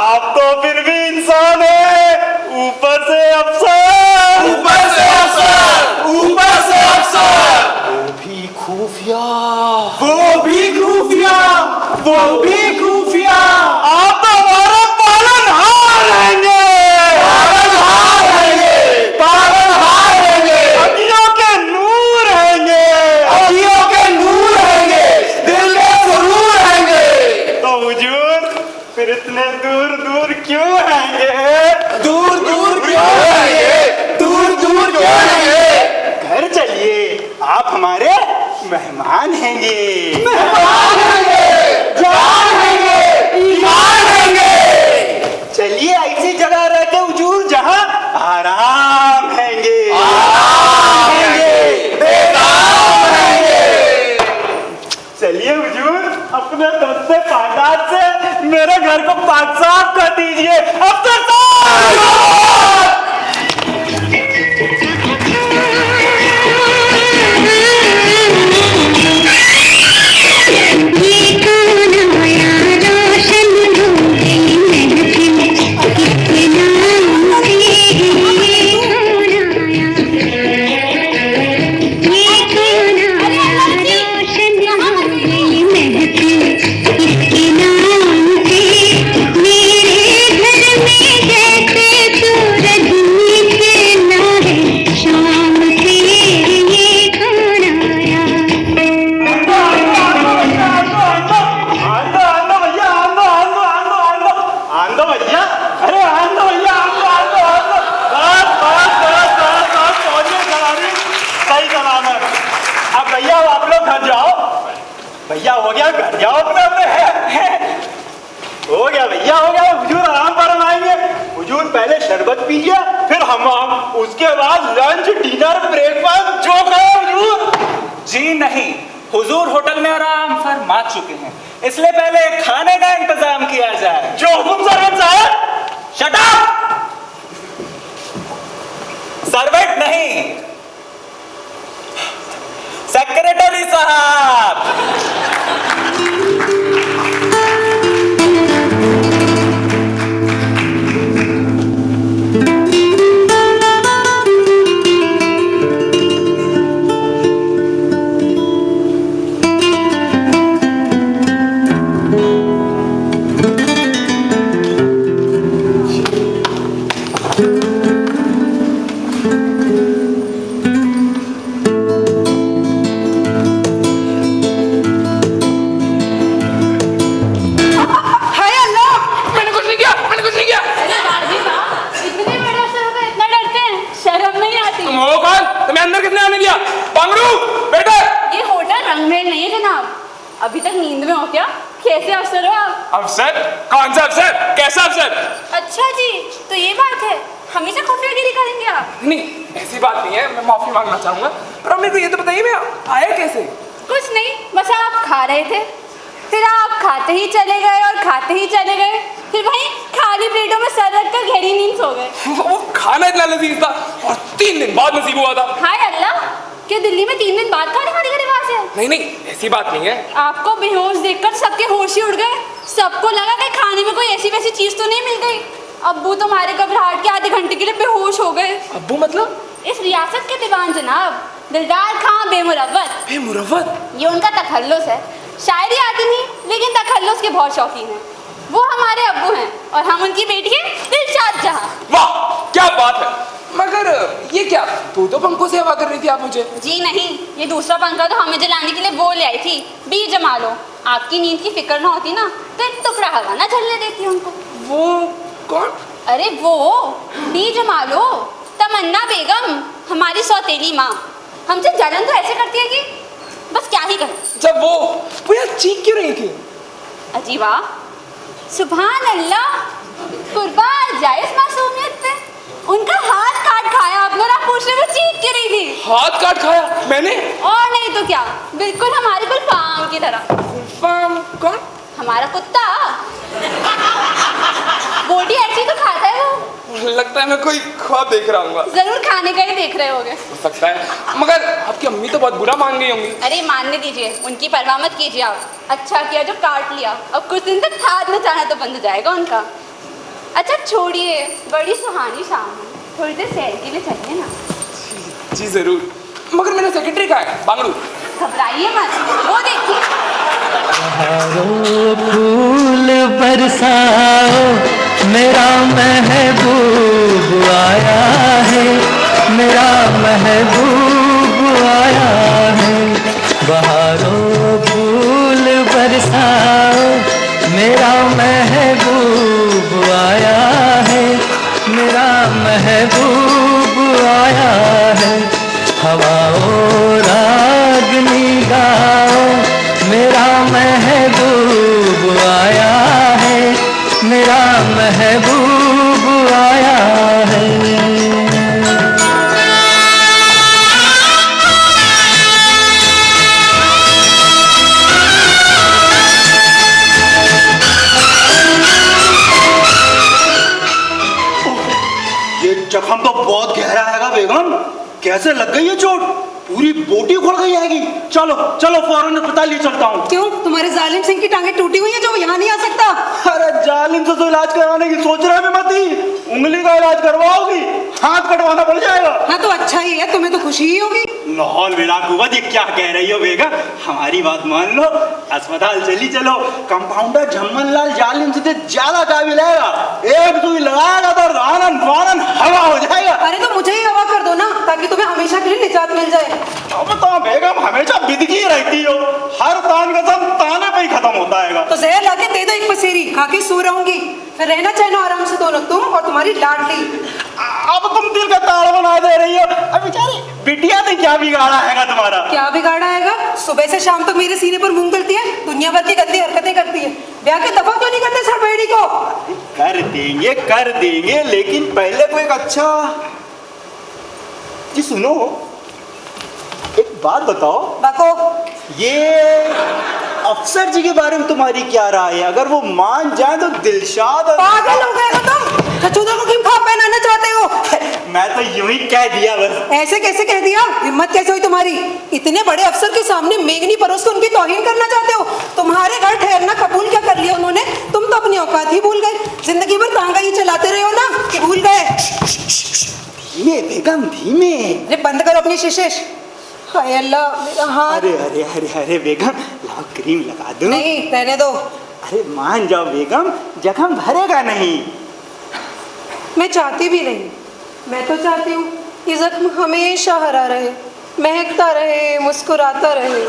Speaker 4: आप तो फिर भी इंसान है, ऊपर से अफसर। वो भी खुफिया। आप तो हमारे पालनहार रहेंगे। अखियों के नूर रहेंगे। दिल में सुरूर रहेंगे। तो हुजूर फिर इतने दूर दूर क्यों रहेंगे? दूर दूर क्यों रहेंगे? घर चलिए, आप हमारे मेहमान हैंगे। चलिए ऐसी जगह रहते हुजूर जहाँ आराम हैंगे। चलिए हुजूर, अपने दोस्त से पादात से मेरे घर को पाक साफ कर दीजिए। अफसर साहब, भैया हो गया, घर जाओ अपने अपने। हो गया भैया, हो गया। हुजूर आराम फरमाएंगे। हुजूर पहले शरबत पीजिए, फिर हम उसके बाद लंच, डिनर, ब्रेकफास्ट जो कहे हुजूर।
Speaker 3: जी नहीं, हुजूर होटल में आराम फरमा चुके हैं, इसलिए पहले खाने का इंतजाम किया जाए।
Speaker 4: जो हुकुम सरवंत साहब।
Speaker 3: Shut up! सर्वेंट नहीं, सेक्रेटरी साहब।
Speaker 14: अभी तक नींद में हो क्या? कैसे अफसर हो आप?
Speaker 11: अफसर? कौन सा अफसर? कैसा अफसर?
Speaker 14: अच्छा जी, तो ये बात है, हमेशा खुफियागिरी करेंगे आप?
Speaker 11: नहीं, ऐसी बात नहीं है, मैं माफी मांगना चाहूंगा, पर अब मेरे को ये तो बताइए मैं आया कैसे?
Speaker 14: कुछ नहीं, बस आप खा रहे थे, फिर आप खाते ही चले गए और खाते ही चले गए, फिर वहीं खाली प्लेटों में सर रख कर गहरी नींद सो गए।
Speaker 11: वो खाना इतना लजीज था और 3 दिन बाद नसीब हुआ था।
Speaker 14: हाय अल्लाह, क्या दिल्ली में 3 दिन बाद खाने खाने का रिवाज है?
Speaker 11: नहीं नहीं, ऐसी बात नहीं है।
Speaker 14: आपको बेहोश देखकर सबके होश ही उड़ गए, सबको लगा कि खाने में कोई ऐसी वैसी चीज तो नहीं मिल गई। अब्बू तुम्हारे घबराहट के आधे घंटे के लिए बेहोश हो गए।
Speaker 11: अब्बू मतलब?
Speaker 14: इस रियासत के दीवान जनाब, दिलदार खां बेमुरव्वत।
Speaker 11: बेमुरव्वत?
Speaker 14: ये उनका तखल्लुस है। शायरी आती नहीं लेकिन तखल्लुस के बहुत शौकीन हैं। वो हमारे अब्बू हैं और हम उनकी बेटी हैं दिलशाद जहां।
Speaker 11: वाह क्या बात है। मगर ये क्या, दो पंखों से हवा कर रही थी आप मुझे?
Speaker 14: जी नहीं, ये दूसरा पंखा तो हमें जलाने के लिए वो ले आई थी। बी जमा लो, आपकी नींद की फिक्र ना होती ना तो एक टुकड़ा हवा ना झलने देती उनको।
Speaker 11: वो कौन?
Speaker 14: अरे वो बी जमा लो, तमन्ना बेगम, हमारी सौतेली माँ। हमसे जलन तो ऐसे करती है कि बस क्या ही करें।
Speaker 11: जब वो यार चीख क्यों रही थी?
Speaker 14: अजीबा, सुभान अल्लाह, कुर्बान जाए इस मासूमियत पे। उनका हाथ काट खाया आपने और आप पूछ रहे वो चीख क्यों रही थी?
Speaker 11: हाथ काट खाया मैंने?
Speaker 14: और नहीं तो क्या, बिल्कुल हमारी गुलफाम की तरह।
Speaker 11: गुलफाम कौन?
Speaker 14: हमारा कुत्ता। बोटी ऐसी तो खाता है वो।
Speaker 11: लगता है मैं कोई ख्वाब देख रहा हूँ।
Speaker 14: जरूर खाने का ही देख रहे होगे।
Speaker 11: हो सकता है, मगर आपकी अम्मी तो बहुत बुरा मान गई होंगी।
Speaker 14: अरे मानने दीजिए, उनकी परवाह मत कीजिए आप। अच्छा किया जो काट लिया, अब कुछ दिन तक खाद में जाना तो बंद हो जाएगा उनका। अच्छा छोड़िए, बड़ी सुहानी शाम है, थोड़ी देर सैर के लिए चलिए ना।
Speaker 11: जी जरूर, मगर मेरा सेक्रेटरी कहाँ है? बांगड़ू।
Speaker 14: घबराइए मत, वो देखिए।
Speaker 6: बहारों फूल बरसाओ, मेरा महबूब आया है, मेरा महबूब आया है। बहारों फूल बरसाओ, मेरा महबूब आया है, मेरा महबूब आया है। हवाओं रागनी गाओ, मेरा महबूब आया है, मेरा महबूब आया है।
Speaker 8: ये जख्म तो बहुत गहरा है बेगम, कैसे लग गई है चोट? पूरी बोटी उखड़ गई आएगी। चलो चलो फौरन अस्पताल ले चलता हूँ।
Speaker 10: क्यों, तुम्हारे जालिम सिंह की टांगे टूटी हुई है जो यहाँ नहीं आ सकता?
Speaker 8: अरे जालिम से तो इलाज करवाने की सोच रहे मत ही, उंगली का इलाज करवाओगी, हाथ कटवाना पड़ जाएगा।
Speaker 10: हाँ तो अच्छा ही है, तुम्हें तो खुशी ही होगी।
Speaker 8: लाहौल मेरा कुवत, ये क्या कह रही हो बेगम? हमारी बात मान लो, अस्पताल चली चलो। कंपाउंडर झम्मन लाल जालिम से ज्यादा काबिल आएगा, एक सुई लगाएगा तो रानन फानन हवा हो जाएगा।
Speaker 10: अरे तो मुझे ही हवा कर दो ना, ताकि तुम्हें हमेशा के लिए निजात मिल जाए।
Speaker 8: अब तो बेगम हमेशा बिदगी रहती हो, हर तान का सब ताने पे ही खत्म होता है।
Speaker 10: तो जहर लाके दे दो एक पसेरी, खा के सो रहूंगी, फिर रहना चाहना आराम से दोनों, तुम और तुम्हारी लाडली।
Speaker 8: अब तुम दिल का ताड़ बना दे रही हो। अब बेचारी बिटिया ने क्या बिगाड़ा है तुम्हारा?
Speaker 10: क्या बिगाड़ा है? सुबह से शाम तक मेरे सीने पर मूंग करती है, दुनिया भर की गंदी हरकतें करती है। ब्याह के दफा क्यों नहीं करते सरबेड़ी को?
Speaker 8: कर देंगे, लेकिन पहले कोई एक अच्छा। जी सुनो, एक बात बताओ।
Speaker 10: बको।
Speaker 8: ये अफसर जी के बारे में तुम्हारी क्या राय है? अगर वो मान जाए तो दिलशाद।
Speaker 10: पागल हो गए हो तुम? कचूदों को क्यों खा पहनाना चाहते हो?
Speaker 8: मैं तो यूं ही कह दिया बस।
Speaker 10: ऐसे कैसे कह दिया? हिम्मत कैसे हुई तुम्हारी? इतने बड़े अफसर के सामने मेघनी परोस के उनकी तौहीन करना चाहते हो? तुम्हारे घर ठहरना कबूल क्या कर लिया उन्होंने? तुम तो अपनी औकात ही भूल गए। जिंदगी भर तांगा ही चलाते रहे हो ना कि भूल गए?
Speaker 8: धीमे बेगम धीमे।
Speaker 10: अरे बंद करो अपनी शिशिश। हाय अल्लाह, मेरा हाथ।
Speaker 8: अरे अरे अरे अरे बेगम, लाओ क्रीम लगा दूं?
Speaker 10: नहीं, रहने दो।
Speaker 8: अरे मान जाओ बेगम, जख्म भरेगा नहीं।
Speaker 10: मैं चाहती भी नहीं, मैं तो चाहती हूँ ये जख्म हमेशा हरा रहे, महकता रहे, मुस्कुराता रहे।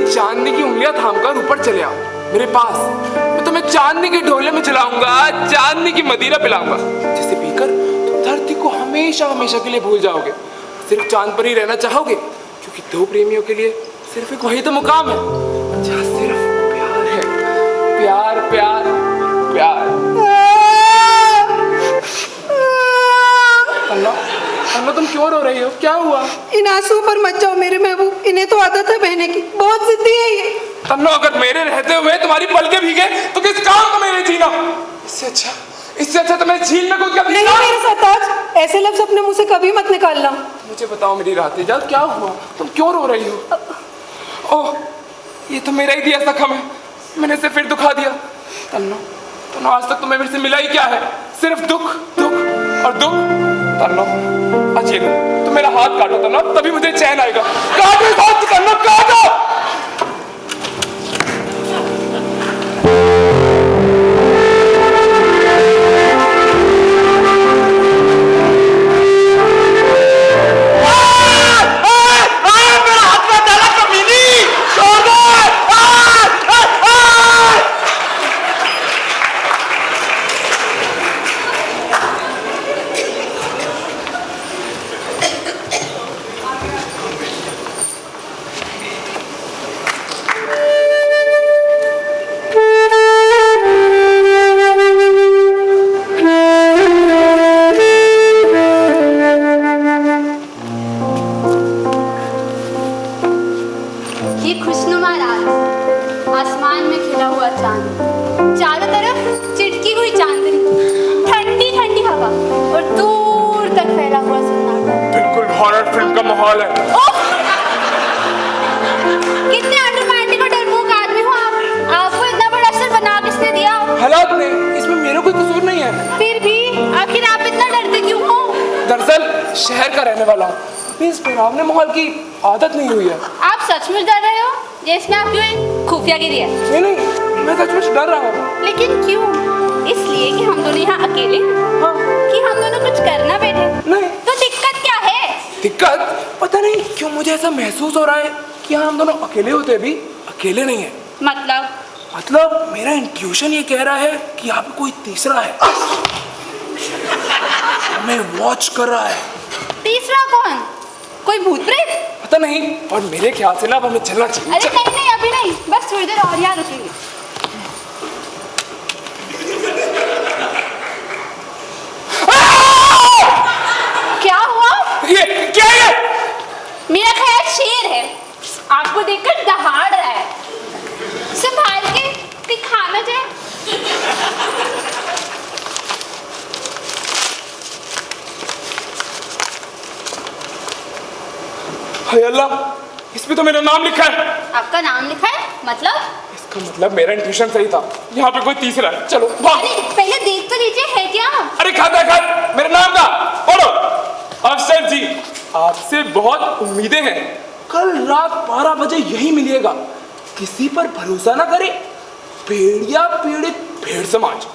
Speaker 11: चांदनी की उंगलियां थामकर ऊपर चले आओ मेरे पास। मैं तुम्हें चांदनी के ढोले में चलाऊंगा, चांदनी की मदिरा पिलाऊंगा, जिसे पीकर तुम धरती को हमेशा हमेशा के लिए भूल जाओगे। सिर्फ चांद पर ही रहना चाहोगे, क्योंकि दो प्रेमियों के लिए सिर्फ एक वही तो मुकाम है जहाँ सिर्फ प्यार है। प्यार प्यार क्यों रो रही हो? क्या हुआ?
Speaker 10: इन आंसुओं पर मत जाओ मेरे महबूब, इन्हें तो आदत है बहने की, बहुत जिद्दी है ये।
Speaker 11: तन्नो, अगर मेरे रहते हुए तुम्हारी पलकें भीगे तो किस काम का मेरे जीना? इससे अच्छा तो मैं झील में कूद कर
Speaker 10: नहीं मेरे सरताज, ऐसे लफ्ज अपने मुंह से कभी मत निकालना।
Speaker 11: मुझे बताओ मेरी रातें जात, क्या हुआ? तुम क्यों रो रही हो? ओह, ये तो मेरा ही दिया जख्म है, मैंने इसे फिर दुखा दिया। तन्नो, आज तक तुम्हें मेरे से मिला ही क्या है? सिर्फ दुख, दुख और दुख। तन्नो, आज ये तुम मेरा हाथ काटो तन्नो, तभी मुझे चैन आएगा। काटो इस हाथ को तन्नो, काटो। शहर का रहने वाला हूँ, इस डरावने माहौल की आदत नहीं हुई है।
Speaker 14: आप सचमुच डर रहे हो? ये इसमें आपकी कोई खुफियागिरी है?
Speaker 11: नहीं, मैं सचमुच डर रहा हूँ।
Speaker 14: लेकिन क्यों? इसलिए कि हम दोनों यहाँ अकेले हैं? हाँ। कि हम दोनों कुछ करना बैठे?
Speaker 11: नहीं।
Speaker 14: तो दिक्कत क्या है?
Speaker 11: दिक्कत? पता नहीं क्यों मुझे ऐसा महसूस हो रहा है कि हम दोनों अकेले होते भी अकेले नहीं है।
Speaker 14: मतलब
Speaker 11: मेरा इंट्यूशन ये कह रहा है कि यहाँ पे कोई तीसरा है, हमें वॉच कर रहा है।
Speaker 14: तीसरा कौन? कोई भूत प्रेत?
Speaker 11: पता नहीं, और मेरे ख्याल से ना अब हमें चलना चाहिए।
Speaker 14: अरे नहीं, अभी नहीं, बस थोड़ी देर और यहाँ रुकेंगे। क्या हुआ?
Speaker 11: ये क्या है?
Speaker 14: मेरा ख्याल शेर है, आपको देखकर दहाड़ रहा है। संभाल के दिखाना चाहिए।
Speaker 11: हाय अल्लाह, इस पे तो मेरा नाम लिखा है।
Speaker 14: आपका नाम लिखा है? मतलब?
Speaker 11: इसका मतलब मेरा इंट्यूशन सही था, यहाँ पे कोई तीसरा है। चलो भाग।
Speaker 14: अरे पहले देख तो लीजिए है क्या?
Speaker 11: अरे खाता खा मेरे नाम का पढ़ो। अफसर जी, आपसे बहुत उम्मीदें हैं, कल रात 12 बजे यही मिलिएगा। किसी पर भरोसा ना करे। भेड़िया पीड़ित भेड़ समाज।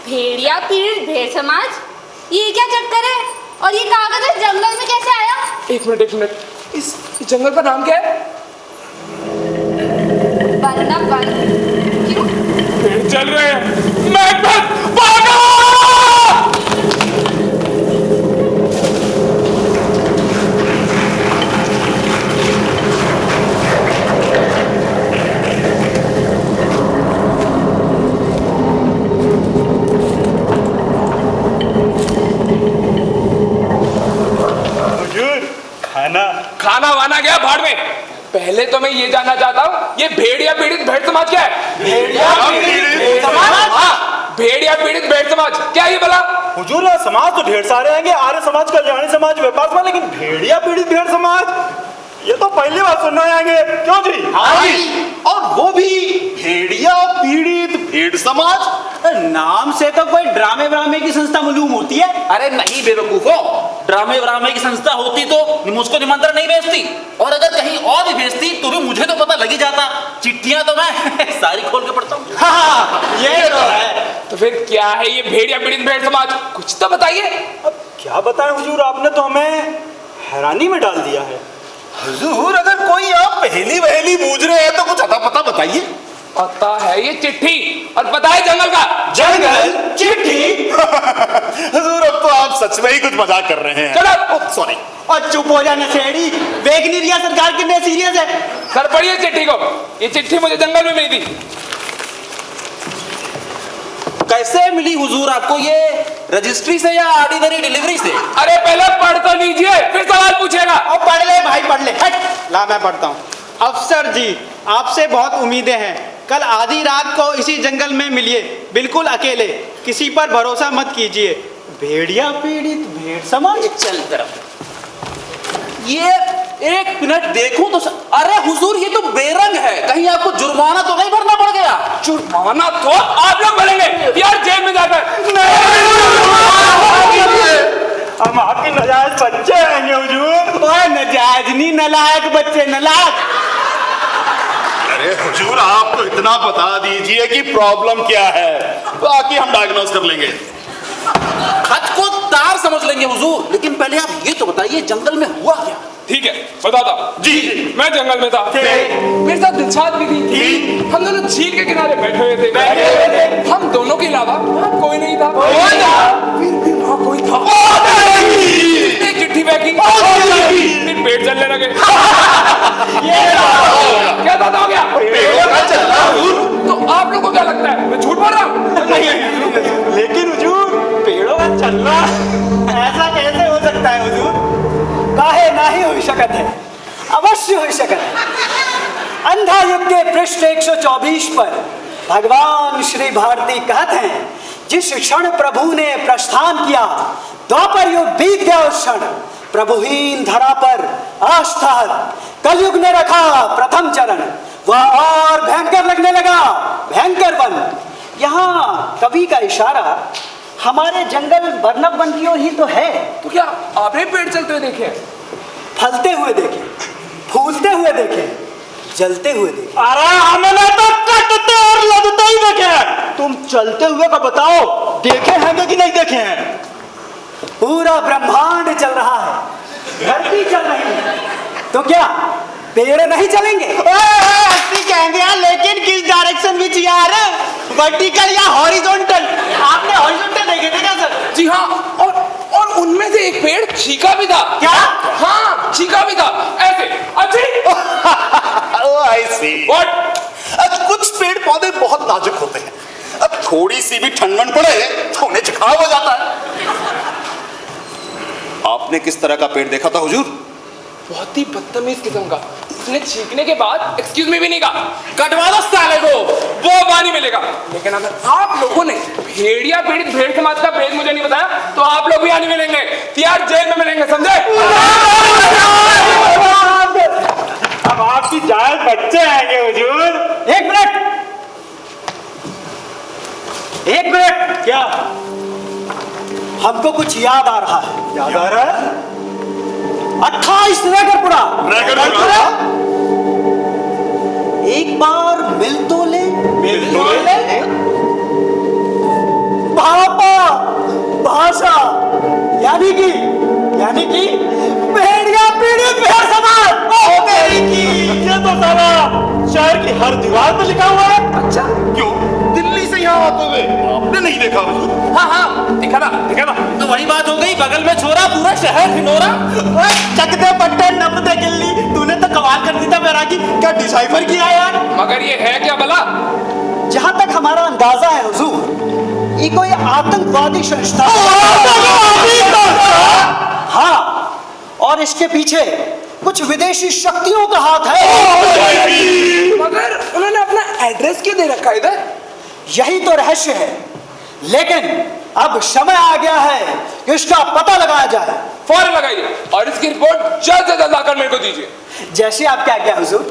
Speaker 14: भेड़िया पीड़ित भेड़ समाज? ये क्या चक्कर है? और ये कागज इस जंगल में कैसे आया?
Speaker 11: एक मिनट, इस जंगल का नाम क्या है?
Speaker 14: वन। क्यों?
Speaker 11: पेड़ चल रहे हैं। मैं भागो! खाना वाना गया भाड़ में। पहले तो मैं ये जानना चाहता हूँ, ये भेड़िया पीड़ित भेड़ समाज क्या है? भेड़िया पीड़ित समाज? हाँ, भेड़िया पीड़ित भेड़ समाज क्या ये भला?
Speaker 4: हुजूर, समाज तो ढेर सारे आएंगे, आर्य समाज, कल्याणी समाज, व्यापार समाज, लेकिन भेड़िया पीड़ित भेड़ समाज ये तो पहली बार सुनने आएंगे। क्यों जी?
Speaker 7: हाँ जी, और वो भी भेड़िया पीड़ित भेड़ समाज।
Speaker 12: नाम से तो कोई ड्रामे की संस्था मालूम होती है।
Speaker 5: अरे नहीं बेवकूफो, ड्रामे की संस्था होती तो मुझको निमंत्रण नहीं भेजती, और अगर कहीं और भी भेजती तो भी मुझे तो पता लग ही जाता। चिट्ठियां तो मैं सारी खोल के पढ़ता हूँ।
Speaker 12: हाँ, ये तो है।
Speaker 11: तो फिर क्या है ये भेड़िया पीड़ित भेड़ समाज? कुछ तो बताइए।
Speaker 4: अब क्या बताएं हुजूर, आपने तो हमें हैरानी में डाल दिया है।
Speaker 7: हुजूर, अगर कोई आप पहेली वहेली बूझ रहे हैं तो कुछ अता पता बताइए।
Speaker 11: पता है ये चिट्ठी, और पता है जंगल का
Speaker 7: जंगल चिट्ठी। हुजूर, अब तो आप सच में ही कुछ मजाक कर रहे हैं।
Speaker 11: चलो
Speaker 7: सॉरी।
Speaker 12: और चुप हो जा नशेड़ी, देख नहीं रिया सरकार कितने सीरियस है।
Speaker 11: सर पढ़िए चिट्ठी को। ये चिट्ठी मुझे जंगल में मिली थी।
Speaker 5: कैसे मिली हुजूर आपको ये, रजिस्ट्री से या ऑर्डिनरी डिलीवरी से?
Speaker 11: अरे पहले पढ़ तो लीजिए, फिर सवाल पूछेगा।
Speaker 8: और पढ़ ले भाई, पढ़ ले। हट, ला मैं पढ़ता हूँ। अफसर जी, आपसे बहुत उम्मीदें हैं। कल आधी रात को इसी जंगल में मिलिए, बिल्कुल अकेले, किसी पर भरोसा मत कीजिए। भेड़िया पीड़ित भेड़ समाज।
Speaker 5: चल तरफ ये एक मिनट देखूं तो अरे हुजूर ये तो बेरंग है, कहीं आपको जुर्माना तो नहीं भरना पड़ गया?
Speaker 11: जुर्माना तो आप लोग भरेंगे यार, जेल में जाकर।
Speaker 8: हम आपके नजायज बच्चे हैं हुजूर। ओए नजायज नहीं, नलायक बच्चे, नलायक।
Speaker 7: अरे हुजूर, आप तो इतना बता दीजिए कि प्रॉब्लम क्या है, बाकी हम डायग्नोस कर लेंगे।
Speaker 5: खत को तार समझ लेंगे हुजूर, लेकिन पहले आप ये तो बताइए जंगल में हुआ क्या?
Speaker 11: ठीक है बताता हूँ।
Speaker 7: जी
Speaker 11: मैं जंगल में था, मेरे साथ दिलशाद भी थी। हम दोनों झील के किनारे बैठे हुए थे। हम दोनों के अलावा वहाँ कोई नहीं था। फिर भी वहाँ कोई था। एक चिट्ठी फेंकी, फिर पेट चलने लगे। क्या दादा हो गया? तो आप लोगों को क्या लगता है मैं झूठ बोल रहा हूँ?
Speaker 8: लेकिन हुजूर, पेड़ों का चलना ऐसा कैसे हो सकता है हुजूर?
Speaker 12: काहे नाही हो सकत है, अवश्य हो सकत है। अंधा युग के पृष्ठ 124 पर भगवान श्री भारती कहते हैं, जिस क्षण प्रभु ने प्रस्थान किया, द्वापर युग बीत गया उस क्षण, प्रभुहीन धरा पर आस्था कलयुग ने रखा प्रथम चरण, वह और भयंकर लगने लगा, भयंकर वन। यहाँ कवि का इशारा हमारे जंगल बर्नब वन की ओर ही तो है।
Speaker 11: तो क्या आपने पेड़ चलते हुए देखे?
Speaker 12: फलते हुए देखे, फूलते हुए देखे, जलते हुए देखे।
Speaker 8: अरे हमने तो कटते और लदते ही देखे हैं। तुम चलते हुए का बताओ, देखे हैं कि नहीं देखे हैं?
Speaker 12: पूरा ब्रह्मांड चल रहा है, धरती चल रही है, तो क्या पेड़ नहीं चलेंगे?
Speaker 8: लेकिन किस डायरेक्शन में यार, वर्टिकल या हॉरिजॉन्टल? आपने हॉरिजॉन्टल देखे थे क्या सर?
Speaker 11: जी हाँ, और उनमें से एक पेड़ चीका भी था।
Speaker 8: क्या?
Speaker 11: हाँ, चीका भी था, ऐसे अच्छी।
Speaker 7: आई सी।
Speaker 11: What?
Speaker 7: कुछ पेड़ पौधे बहुत नाजुक होते हैं, अब थोड़ी सी भी ठंडन पड़े तो उन्हें जुकाम हो जाता है। आपने किस तरह का पेड़ देखा था हुजूर?
Speaker 11: बहुत ही बदतमीज किस्म का। उसने छींकने के बाद एक्सक्यूज मी भी नहीं कहा, कटवा दो साले को, वो पानी मिलेगा। लेकिन अगर आप लोगों ने भेड़िया पीड़ित भेड़ समाज का भेद मुझे नहीं बताया, तो आप लोग भी आने मिलेंगे, तिहाड़ जेल में मिलेंगे, समझे?
Speaker 8: अब आपकी जायज बच्चे आएंगे हुजूर।
Speaker 12: एक मिनट, एक मिनट। क्या? हमको कुछ याद आ रहा है।
Speaker 8: याद आ रहा है?
Speaker 12: 28 रेगरपुरा। एक बार मिल तो ले, भापा भाषा, यानी कि भेड़िया पीड़ित भेड़ समाज।
Speaker 8: ये तो सारा शहर की हर दीवार पर लिखा हुआ है।
Speaker 11: अच्छा,
Speaker 7: क्यों? दिल्ली से यहाँ आते हुए आपने नहीं देखा हुजूर?
Speaker 5: हाँ, दिखा था। तो वही बात हो गई, बगल में छोरा, पूरा शहर हिनोरा।
Speaker 8: चकदे पट्टे नपदे गिल्ली, तूने तो कमाल कर दी था मेरा की। क्या डिसाइफर किया यार?
Speaker 11: मगर ये है क्या भला?
Speaker 12: जहां तक हमारा अंदाजा है हुजूर, ये कोई आतंकवादी संस्था। हाँ, और इसके पीछे कुछ विदेशी शक्तियों का हाथ है।
Speaker 11: मगर उन्होंने अपना एड्रेस क्यों दे रखा है इधर?
Speaker 12: यही तो रहस्य है, लेकिन अब समय आ गया है कि इसका पता लगाया जाए।
Speaker 11: फौरन लगाइए और इसकी रिपोर्ट जल्द से जल्द आकर मेरे को दीजिए।
Speaker 12: जैसे आपके आज्ञा हुजूर,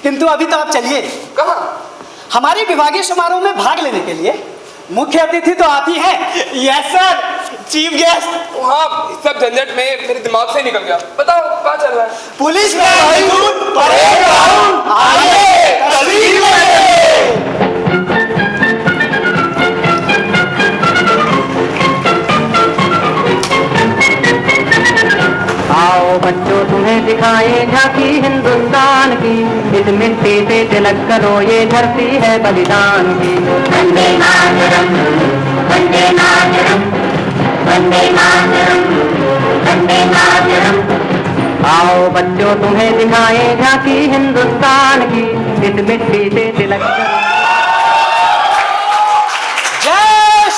Speaker 12: किंतु अभी तो आप चलिए।
Speaker 11: कहाँ?
Speaker 12: हमारे विभागीय समारोह में भाग लेने के लिए मुख्य अतिथि तो आप ही हैं।
Speaker 8: Yes sir, chief guest.
Speaker 11: हाँ, सब झंझट में मेरे दिमाग से निकल गया। बताओ कहाँ चल रहा है?
Speaker 12: पुलिस में परेड ग्राउंड, आइए तस्वीर लें।
Speaker 6: आओ बच्चों तुम्हें दिखाएं झांकी हिंदुस्तान की, इस मिट्टी से तिलक करो ये धरती है बलिदान की। वंदे मातरम, वंदे मातरम, वंदे मातरम, वंदे मातरम। आओ बच्चों तुम्हें दिखाएं झांकी हिंदुस्तान की, इस मिट्टी से तिलक करो।
Speaker 12: जय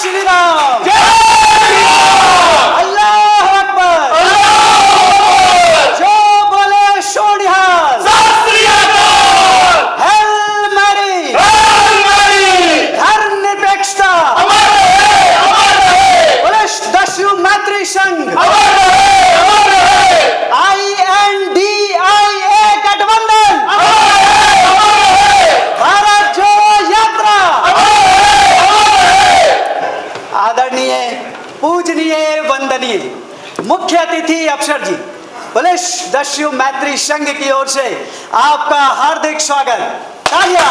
Speaker 12: पूजनीय वंदनीय मुख्य अतिथि अफसर जी, पुलिस दस्यु मैत्री संघ की ओर से आपका हार्दिक स्वागत। तालियां।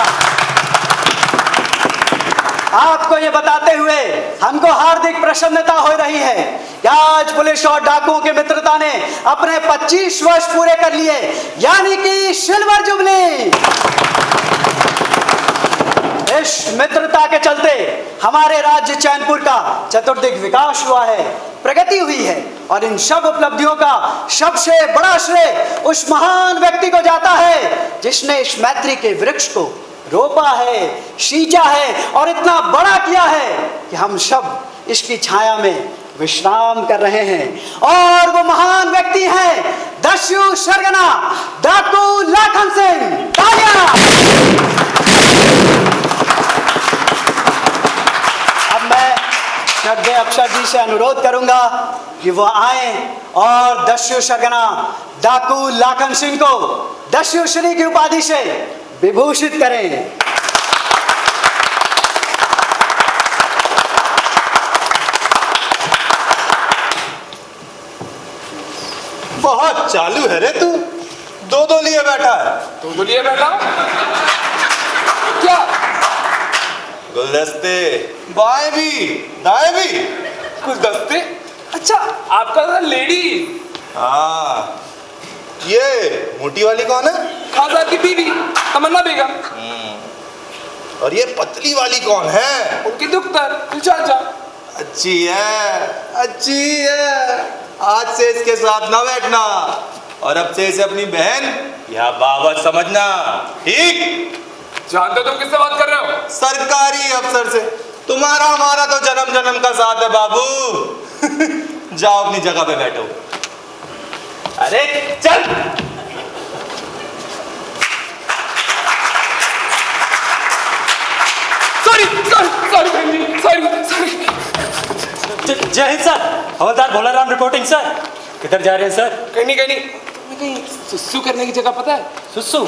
Speaker 12: आपको ये बताते हुए हमको हार्दिक प्रसन्नता हो रही है कि आज पुलिस और डाकुओं की मित्रता ने अपने 25 वर्ष पूरे कर लिए, यानी कि सिल्वर जुबली। इस मित्रता के चलते हमारे राज्य चैनपुर का चतुर्दिक विकास हुआ है, प्रगति हुई है, और इन सब उपलब्धियों का सबसे बड़ा श्रेय उस महान व्यक्ति को जाता है जिसने इस मैत्री के वृक्ष को रोपा है, सींचा है और इतना बड़ा किया है कि हम सब इसकी छाया में विश्राम कर रहे हैं। और वो महान व्यक्ति हैं दस्यु सरगना डाकू लाखन सिंह। तालियां। अब मैं श्रद्धेय अफसर जी से अनुरोध करूंगा कि वो आए और दस्यु सरगना डाकू लाखन सिंह को दस्यु श्री की उपाधि से विभूषित करें।
Speaker 7: बहुत चालू है रे तू, दो लिए बैठा है।
Speaker 11: दो लिए बैठा क्या?
Speaker 7: गुलदस्ते बाएं भी दाएं भी
Speaker 11: गुलदस्ते? अच्छा, आपका था लेडी।
Speaker 7: हाँ, ये मोटी वाली कौन है?
Speaker 11: खान साहब की बीवी तमन्ना बेगम।
Speaker 7: और ये पतली वाली कौन है?
Speaker 11: उनकी दुख्तर चाचा।
Speaker 7: अच्छी है, अच्छी है। आज से इसके साथ ना बैठना, और अब से इसे अपनी बहन या बाबा समझना, ठीक?
Speaker 11: जानते हो तुम किससे बात कर रहे हो?
Speaker 7: सरकारी अफसर से। तुम्हारा हमारा तो जन्म जन्म का साथ है बाबू। जाओ अपनी जगह पे बैठो। अरे चल।
Speaker 11: सॉरी बहन जी, सॉरी।
Speaker 15: जय हिंद सर, हवलदार भोलाराम रिपोर्टिंग सर। किधर जा रहे हैं सर?
Speaker 11: कहीं तुम्हें कहीं सुसु करने की जगह पता है?
Speaker 15: सुसु?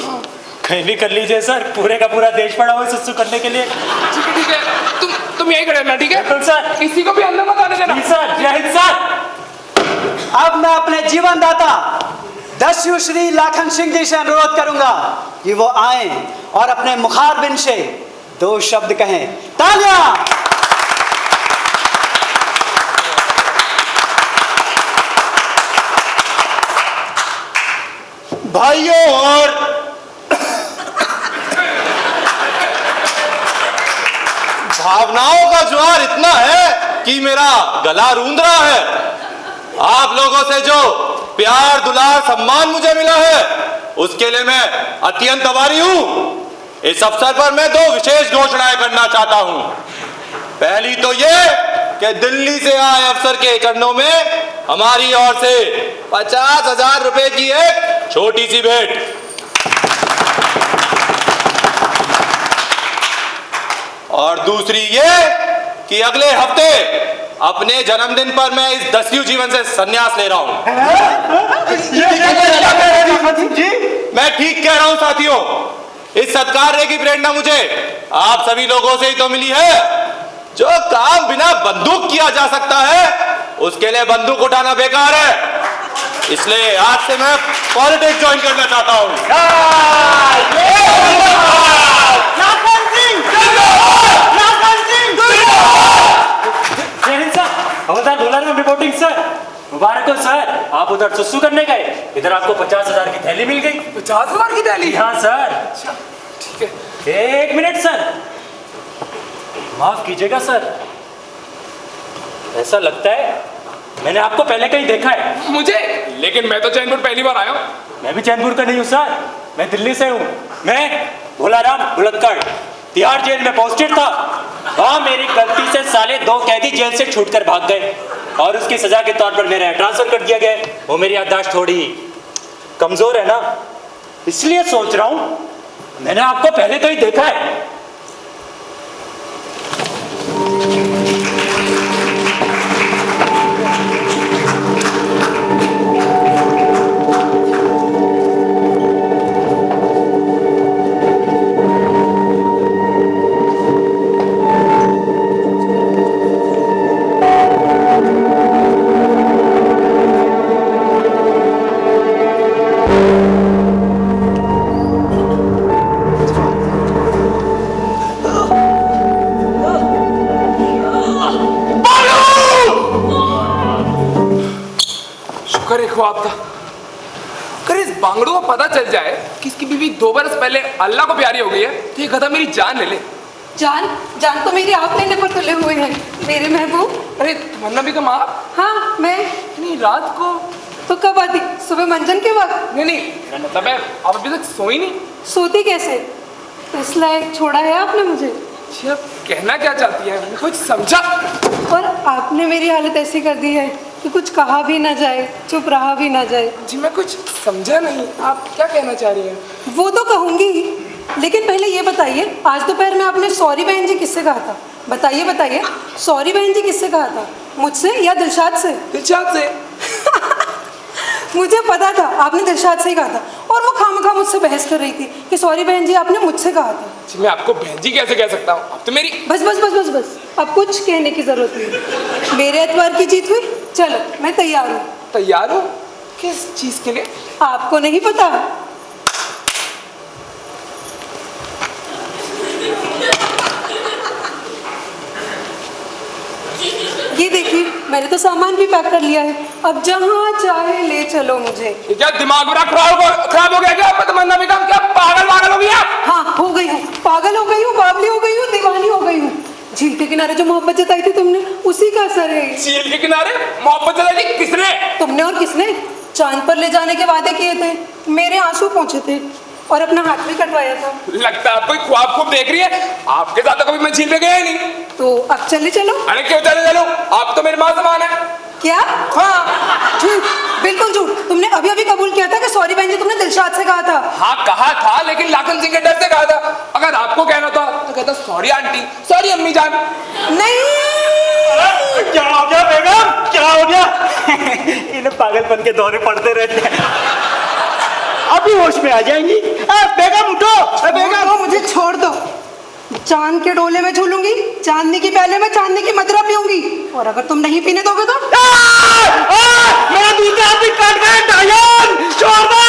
Speaker 15: कहीं भी कर लीजिए सर, पूरे का पूरा देश पड़ा हुआ है सुसु करने के लिए।
Speaker 11: ठीक है, तुम यहीं खड़े रहना, ठीक है?
Speaker 15: बिल्कुल सर।
Speaker 11: किसी को भी अंदर मत आने देना।
Speaker 15: सर, जय हिंद सर।
Speaker 12: अब मैं अपने जीवन दाता दस्यु श्री लाखन सिंह जी से अनुरोध करूंगा कि वो आए और अपने मुखारबिन से 2 शब्द कहें। तालियां।
Speaker 7: भाइयों और भावनाओं का ज्वार इतना है कि मेरा गला रूंध रहा है। आप लोगों से जो प्यार दुलार सम्मान मुझे मिला है उसके लिए मैं अत्यंत आभारी हूं। इस अवसर पर मैं 2 विशेष घोषणाएं करना चाहता हूं। पहली तो ये कि दिल्ली से आए अफसर के चरणों में हमारी ओर से 50,000 रुपए की एक छोटी सी भेंट। और दूसरी ये कि अगले हफ्ते अपने जन्मदिन पर मैं इस दस्यु जीवन से संन्यास ले रहा हूं। मैं ठीक कह रहा हूं साथियों। इस सत्कार्य की प्रेरणा मुझे आप सभी लोगों से ही तो मिली है। जो काम बिना बंदूक किया जा सकता है उसके लिए बंदूक उठाना बेकार है। इसलिए आज से मैं पॉलिटिक्स ज्वाइन करना चाहता हूं।
Speaker 15: हवलदार भोलाराम रिपोर्टिंग सर। मुबारक हो सर, आप उधर सुसु करने गए, इधर आपको 50,000 की थैली मिल गई।
Speaker 11: 50,000 की थैली?
Speaker 15: हाँ सर।
Speaker 11: ठीक है।
Speaker 15: 1 मिनट सर, माफ कीजिएगा सर, ऐसा लगता है मैंने आपको पहले कहीं देखा है।
Speaker 11: मुझे? लेकिन मैं तो चैनपुर पहली बार आया हूँ।
Speaker 15: मैं भी चैनपुर का नहीं हूँ सर, मैं दिल्ली से हूँ। मैं भोलाराम भुलक्कड़ तिहाड़ जेल में पोस्टेड था। वहाँ मेरी गलती से साले 2 कैदी जेल से छूटकर भाग गए और उसकी सजा के तौर पर मेरा ट्रांसफर कर दिया गया। वो मेरी याददाश्त थोड़ी कमजोर है ना, इसलिए सोच रहा हूँ मैंने आपको पहले तो ही देखा है।
Speaker 11: शुक्र है ख्वाब था। अगर इस बांगड़ू को पता चल जाए कि इसकी बीवी 2 बरस पहले अल्लाह को प्यारी हो गई है तो ये गधा मेरी जान ले ले।
Speaker 10: जान जान तो मेरी आप लेने पर तुले हुए हैं मेरे महबूब।
Speaker 11: अरे तमन्ना बेगम आप?
Speaker 10: हाँ मैं।
Speaker 11: नहीं रात को
Speaker 10: तो कब आती? सुबह मंजन के वक्त?
Speaker 11: नहीं मेरा मतलब है आप अभी तक सोई नहीं?
Speaker 10: सोती कैसे? इस लायक छोड़ा है आपने मुझे।
Speaker 11: जी आप कहना क्या चाहती है? मैंने कुछ समझा।
Speaker 10: और आपने मेरी हालत ऐसी कर दी है कि कुछ कहा भी ना जाए, चुप रहा भी ना जाए।
Speaker 11: जी मैं कुछ समझा नहीं, आप क्या कहना चाह रही हैं?
Speaker 10: वो तो कहूँगी ही, लेकिन पहले ये बताइए आज दोपहर में आपने सॉरी बहन जी किससे कहा था? बताइए सॉरी बहन जी किससे कहा था? मुझसे या दिलशाद से?
Speaker 11: दिलशाद से।
Speaker 10: मुझे पता था आपने दिलशाद से ही कहा था और वो खामखा मुझसे बहस कर रही थी कि सॉरी बहन जी आपने मुझसे कहा था।
Speaker 11: जी मैं आपको बहन जी कैसे कह सकता हूँ? आप तो मेरी।
Speaker 10: बस अब कुछ कहने की जरूरत नहीं। मेरे एतबार की जीत हुई। चलो मैं तैयार हूँ।
Speaker 11: तैयार हो? किस चीज के लिए?
Speaker 10: आपको नहीं पता? ये देखिए मैंने तो सामान भी पैक कर लिया है, अब जहाँ चाहे ले चलो मुझे।
Speaker 11: क्या दिमाग मेरा खराब हो गया क्या? तमन्ना बेगम क्या पागल हो गया?
Speaker 10: हाँ हो गई हूँ, पागल हो गई हूँ, बावली हो गई हूँ, दीवानी हो गई हूँ। झील के किनारे जो मोहब्बत जताई थी तुमने उसी का असर है।
Speaker 11: झील के किनारे मोहब्बत जताई थी? किसने?
Speaker 10: तुमने। और किसने? चांद पर ले जाने के वादे किए थे, मेरे आंसू पहुंचे थे और अपना हाथ भी कटवाया था।
Speaker 11: लगता है आप कोई ख्वाब खूब देख रही है। आपके साथ तो कभी मैं झील पे गया ही नहीं।
Speaker 10: तो अब चले चलो।
Speaker 11: अरे क्यों चलो? आप तो मेरे माँ समान है।
Speaker 10: क्या? हाँ झूठ, बिल्कुल झूठ। तुमने अभी अभी कबूल किया था कि सॉरी बहन जी तुमने दिलशाद से कहा था।
Speaker 11: हाँ कहा था, लेकिन लाखन सिंह के डर से कहा था। अगर आपको कहना था तो कहता सॉरी आंटी, सॉरी अम्मी जान।
Speaker 10: नहीं।
Speaker 15: क्या हो गया बेगम? क्या हो गया? इन्हें पागलपन के दौरे पड़ते रहते हैं, अभी होश में आ जाएंगी। बेगम उठो।
Speaker 10: बेगम मुझे छोड़ दो। चांद के डोले में झूलूंगी, चांदनी की प्याले में चांदनी की मदिरा पीऊंगी, और अगर तुम नहीं पीने दोगे तो
Speaker 15: मेरा दूसरा हाथ भी कट गया। डायन छोड़ दे।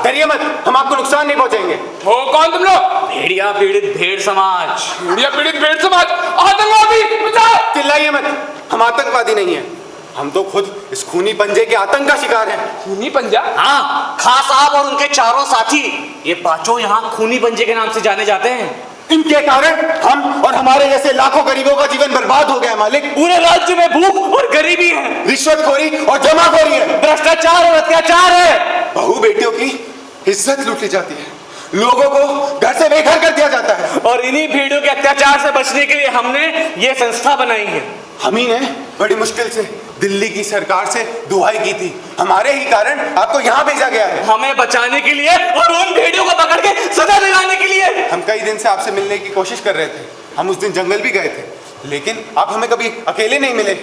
Speaker 4: डरिए मत, हम आपको नुकसान नहीं पहुंचाएंगे।
Speaker 11: हो कौन तुम लोग?
Speaker 2: भेड़िया पीड़ित भेड़ समाज।
Speaker 11: भेड़िया पीड़ित भेड़ समाज? आतंकवादी? बचाओ!
Speaker 4: चिल्लाइए मत, हम आतंकवादी नहीं हैं। हम तो खुद इस खूनी पंजे के आतंक का शिकार हैं।
Speaker 11: खूनी पंजा?
Speaker 2: हाँ, खां साहब और उनके चारों साथी ये पांचों यहाँ खूनी पंजे के नाम से जाने जाते हैं।
Speaker 4: इनके कारण हम और हमारे जैसे लाखों गरीबों का जीवन बर्बाद हो गया है मालिक।
Speaker 2: पूरे राज्य में भूख और गरीबी है,
Speaker 4: रिश्वतखोरी और जमाखोरी है,
Speaker 2: भ्रष्टाचार और अत्याचार है,
Speaker 4: बहू बेटियों की इज्जत लूट ली जाती है, लोगों को घर से बेघर कर दिया जाता है।
Speaker 2: और इन्हीं भीड़ों के अत्याचार से बचने के लिए हमने ये संस्था बनाई है।
Speaker 4: हम ही ने बड़ी मुश्किल से दिल्ली की सरकार से दुहाई की थी, हमारे ही कारण आपको यहाँ भेजा गया है।
Speaker 2: हमें बचाने के लिए और उन भेड़ियों को पकड़ के सजा दिलाने के लिए।
Speaker 4: हम कई दिन से आपसे मिलने की कोशिश कर रहे थे, हम उस दिन जंगल भी गए थे, लेकिन आप हमें कभी अकेले नहीं मिले।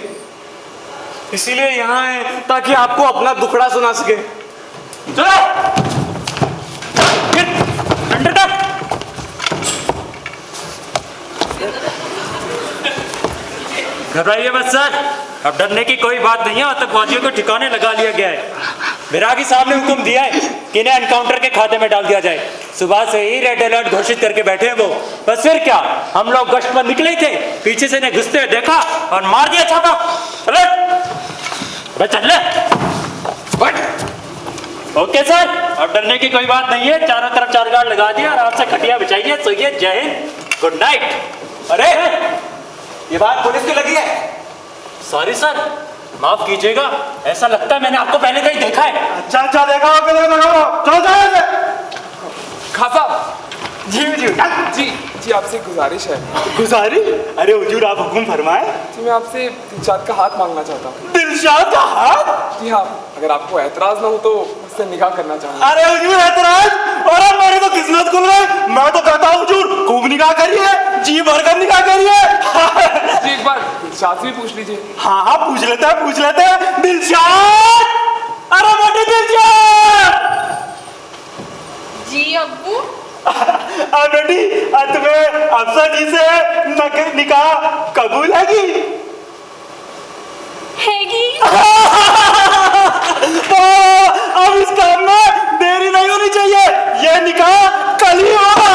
Speaker 2: इसीलिए यहाँ है ताकि आपको अपना दुखड़ा सुना सके।
Speaker 15: चलो अंडर तक। घबराइए मत सर, अब डरने की कोई बात नहीं है। आतंकवादियों को ठिकाने लगा लिया गया है। विरागी साहब ने हुक्म दिया है कि इन्हें एनकाउंटर के खाते में डाल दिया जाए। सुबह से ही रेड अलर्ट घोषित करके बैठे हैं वो। बस फिर क्या, हम लोग गश्त पर निकले ही थे, पीछे से इन्हें घुसते हुए देखा और मार दिया छापा। चल ओके सर, अब डरने की कोई बात नहीं है। चारों तरफ चार गार्ड लगा दिया, आराम से खटिया बिछाइए, सोइए। जय हिंद, गुड नाइट। अरे
Speaker 4: ये बात पुलिस को लगी है?
Speaker 15: सॉरी सर, माफ कीजिएगा, ऐसा लगता है मैंने आपको पहले कहीं देखा है।
Speaker 4: अच्छा देखा हो, चलो
Speaker 11: खां साहब
Speaker 15: जी
Speaker 11: जी आपसे गुजारिश है।
Speaker 15: गुजारिश? अरे हुजूर आप हुक्म फरमाए।
Speaker 11: जी मैं आपसे दिलशाद का हाथ मांगना चाहता हूँ।
Speaker 15: दिलशाद का हाथ?
Speaker 11: जी हाँ, अगर आपको एतराज ना हो तो मुझसे निकाह करना चाहूँगा।
Speaker 15: अरे हुजूर एतराज? अरे मेरी तो किस्मत खुल गई। मैं तो कहता हूँ हुजूर खूब निकाह करिए, जी भरकर निकाह करिए।
Speaker 11: जी एक बार दिलशाद से भी पूछ लीजिए।
Speaker 15: हाँ पूछ लेते हैं। दिलशाद, अरे बेटे दिलशाद।
Speaker 14: जी अब्बू।
Speaker 15: और बेटी तुम्हें अफसर जी से निकाह कबूल
Speaker 14: हैगी?
Speaker 15: तो अब इस काम में देरी नहीं होनी चाहिए, ये निकाह कल ही होगा।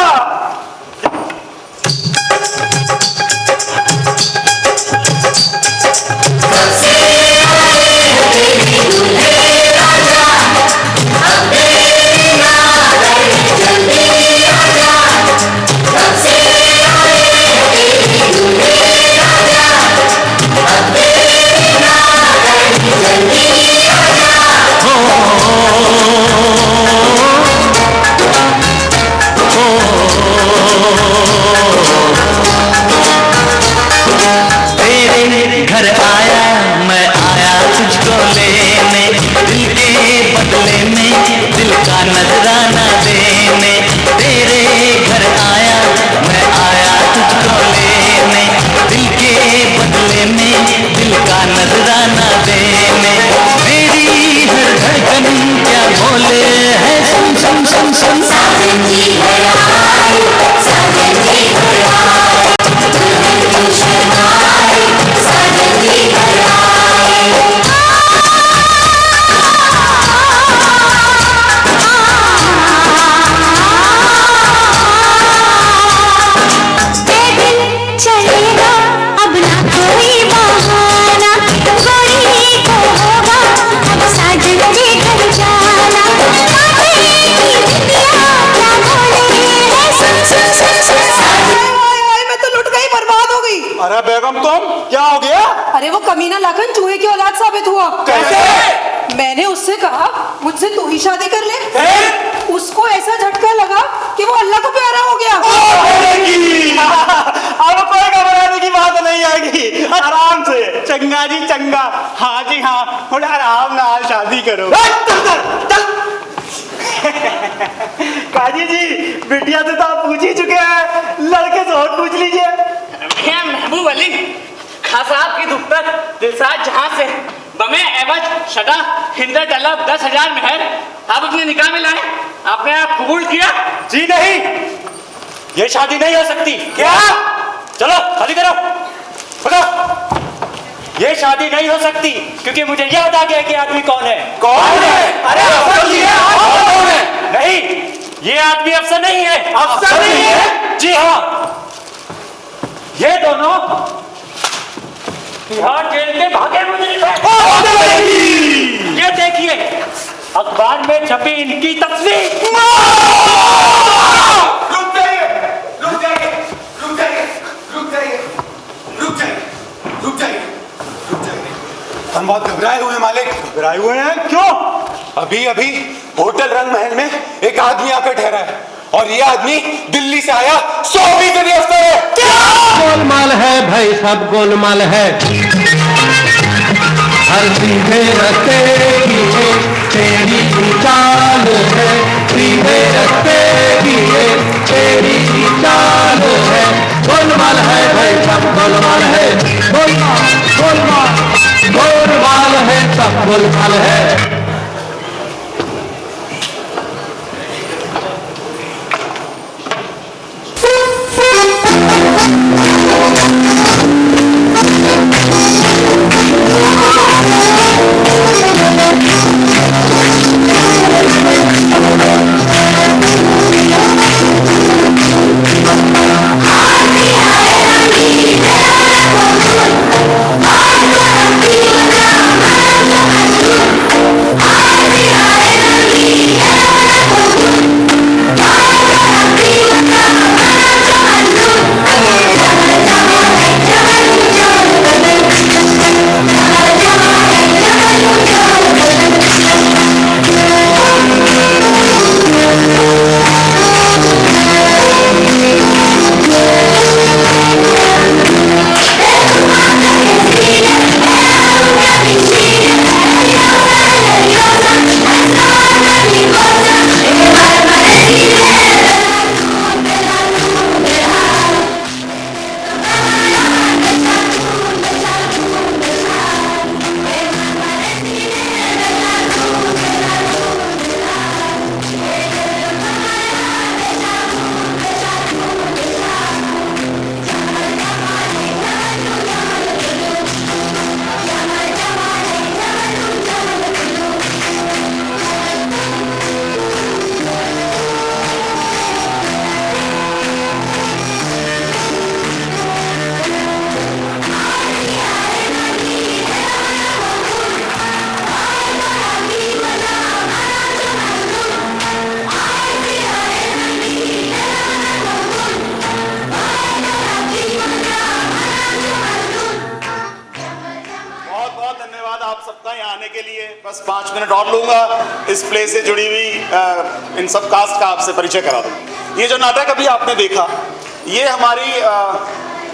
Speaker 6: तेरे घर आया मैं आया तुझको लेने, दिल के बदले में दिल का नजराना देने। तेरे घर आया मैं आया तुझको लेने, दिल के बदले में दिल का नजराना देने। मेरी हर धड़कन क्या बोले है सुन सुन सुन सुन। साजन जी है आए, साजन जी है आए, दुल्हन की शर्माए, साजन जी है आए।
Speaker 13: चलेगा अब ना कोई बहाना, गोरी को होगा अब साजन जी घर जाना। काटे की बिटिया क्या बोले है सुन सुन सुन सुन।
Speaker 10: मैं तो लुट गई, बर्बाद हो गई।
Speaker 4: अरे बेगम तुम क्या हो गया?
Speaker 10: अरे वो कमीना लाखन चूहे की औलाद साबित हुआ।
Speaker 4: कैसे?
Speaker 10: मैंने उससे कहा मुझसे तू ही शादी कर ले, उसको ऐसा झटका लगा कि वो अल्लाह को प्यारा हो गया।
Speaker 8: अब कोई घबराने की बात नहीं आएगी, आराम से चंगा जी चंगा। हाँ जी हाँ, थोड़ा आराम नाल शादी करो। काजी जी बिटिया से तो आप पूछ ही चुके हैं, लड़के से और पूछ लीजिए।
Speaker 2: मैं महबूब अली खां साहब की दुख्तर दिलसाद जहां से बमे एवज शदा हिंदर तलब 10,000 मेहर आप अपने निकाह में लाए, आपने आप कबूल किया?
Speaker 15: जी नहीं, ये शादी नहीं हो सकती। क्या? चलो शादी करो, बताओ। ये शादी नहीं हो सकती क्योंकि मुझे यह बता गया कि आदमी कौन है।
Speaker 4: कौन है?
Speaker 15: अरे अफसर जी है। कौन है? नहीं, ये आदमी अफसर नहीं है।
Speaker 4: अफसर नहीं है?
Speaker 15: जी हाँ, ये दोनों तिहाड़ जेल के भागे मुजरिम हैं। ये देखिए अखबार में छपी इनकी तस्वीर।
Speaker 7: रुक जाइए, रुक जाइए, रुक जाइए, रुक जाइए, रुक जाइए, रुक जाइए, रुक जाइए। हम बहुत घबराए हुए हैं मालिक।
Speaker 4: घबराए हुए हैं? क्यों?
Speaker 7: अभी अभी होटल रंग महल में एक आदमी आकर ठहरा है और ये आदमी दिल्ली से आया 100% अफसर है।
Speaker 16: गोलमाल है भाई, सब गोलमाल है। हर सीधे रस्ते की है तेरी चाल है, सीधे रस्ते की है तेरी चाल है। गोलमाल है भाई, सब गोलमाल है। गोलमाल गोलमाल गोलमाल है, सब गोलमाल है।
Speaker 7: 5 मिनट और लूंगा, इस प्ले से जुड़ी हुई इन सब कास्ट का आपसे परिचय करा दूँ। ये जो नाटक अभी आपने देखा, ये हमारी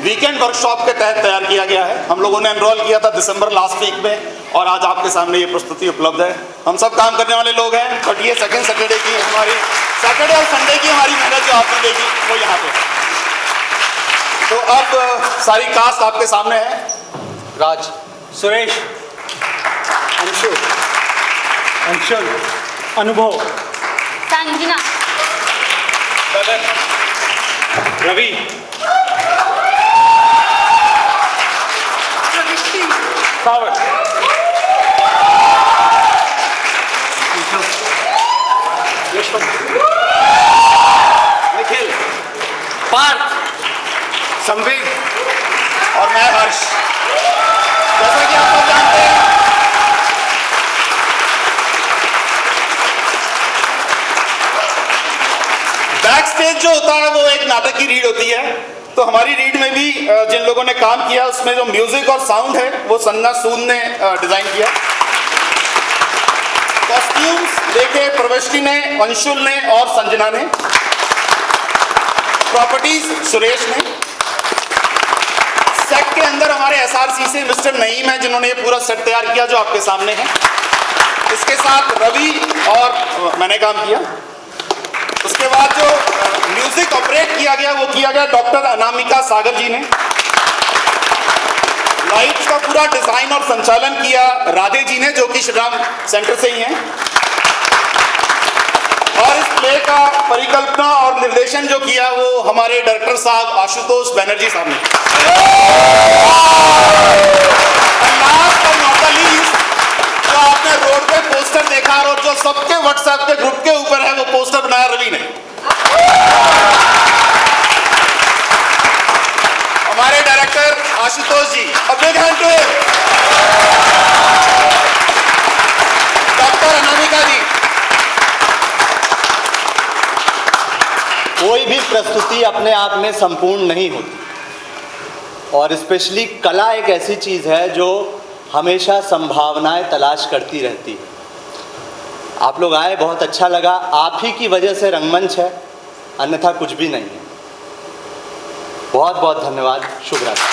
Speaker 7: वीकेंड वर्कशॉप के तहत तैयार किया गया है। हम लोगों ने एनरोल किया था दिसंबर लास्ट वीक में, और आज आपके सामने ये प्रस्तुति उपलब्ध है। हम सब काम करने वाले लोग हैं, बट ये सेकंड सैटरडे की हमारी, सैटरडे और संडे की हमारी मेहनत जो आपने देखी वो यहाँ पे। तो अब सारी कास्ट आपके सामने है। राज,
Speaker 12: सुरेश, अंशु, अंशुल, अनुभव,
Speaker 14: संजना,
Speaker 3: रवि,
Speaker 11: सावर,
Speaker 3: निखिल, पार्थ,
Speaker 7: संवेद और मैं हर्ष। जैसा कि आप सब जानते हैं, बैक स्टेज जो होता है वो एक नाटक की रीड होती है। तो हमारी रीड में भी जिन लोगों ने काम किया, उसमें जो म्यूजिक और साउंड है वो संजना सूद ने डिजाइन किया। कॉस्ट्यूम्स देखे प्रविष्टि ने, अंशुल ने और संजना ने। प्रॉपर्टीज सुरेश ने। सेट के अंदर हमारे एसआरसी से मिस्टर नईम है, जिन्होंने ये पूरा सेट तैयार किया जो आपके सामने है। इसके साथ रवि और मैंने काम किया। उसके बाद जो म्यूजिक ऑपरेट किया गया वो किया गया डॉक्टर अनामिका सागर जी ने। लाइट्स का पूरा डिजाइन और संचालन किया राधे जी ने, जो कि श्री राम सेंटर से ही हैं। और इस प्ले का परिकल्पना और निर्देशन जो किया वो हमारे डायरेक्टर साहब आशुतोष बनर्जी साहब ने। जो आपने रोड पे पोस्टर देखा और जो सबके व्हाट्सएप के ग्रुप के ऊपर है, वो पोस्टर बनाया रवि ने। हमारे डायरेक्टर आशुतोष जी, अब big hand to him. Doctor Anamika ji.
Speaker 17: कोई भी प्रस्तुति अपने आप में संपूर्ण नहीं होती, और स्पेशली कला एक ऐसी चीज़ है जो हमेशा संभावनाएं तलाश करती रहती है। आप लोग आए, बहुत अच्छा लगा। आप ही की वजह से रंगमंच है, अन्यथा कुछ भी नहीं है। बहुत बहुत धन्यवाद। शुभ रात्रि।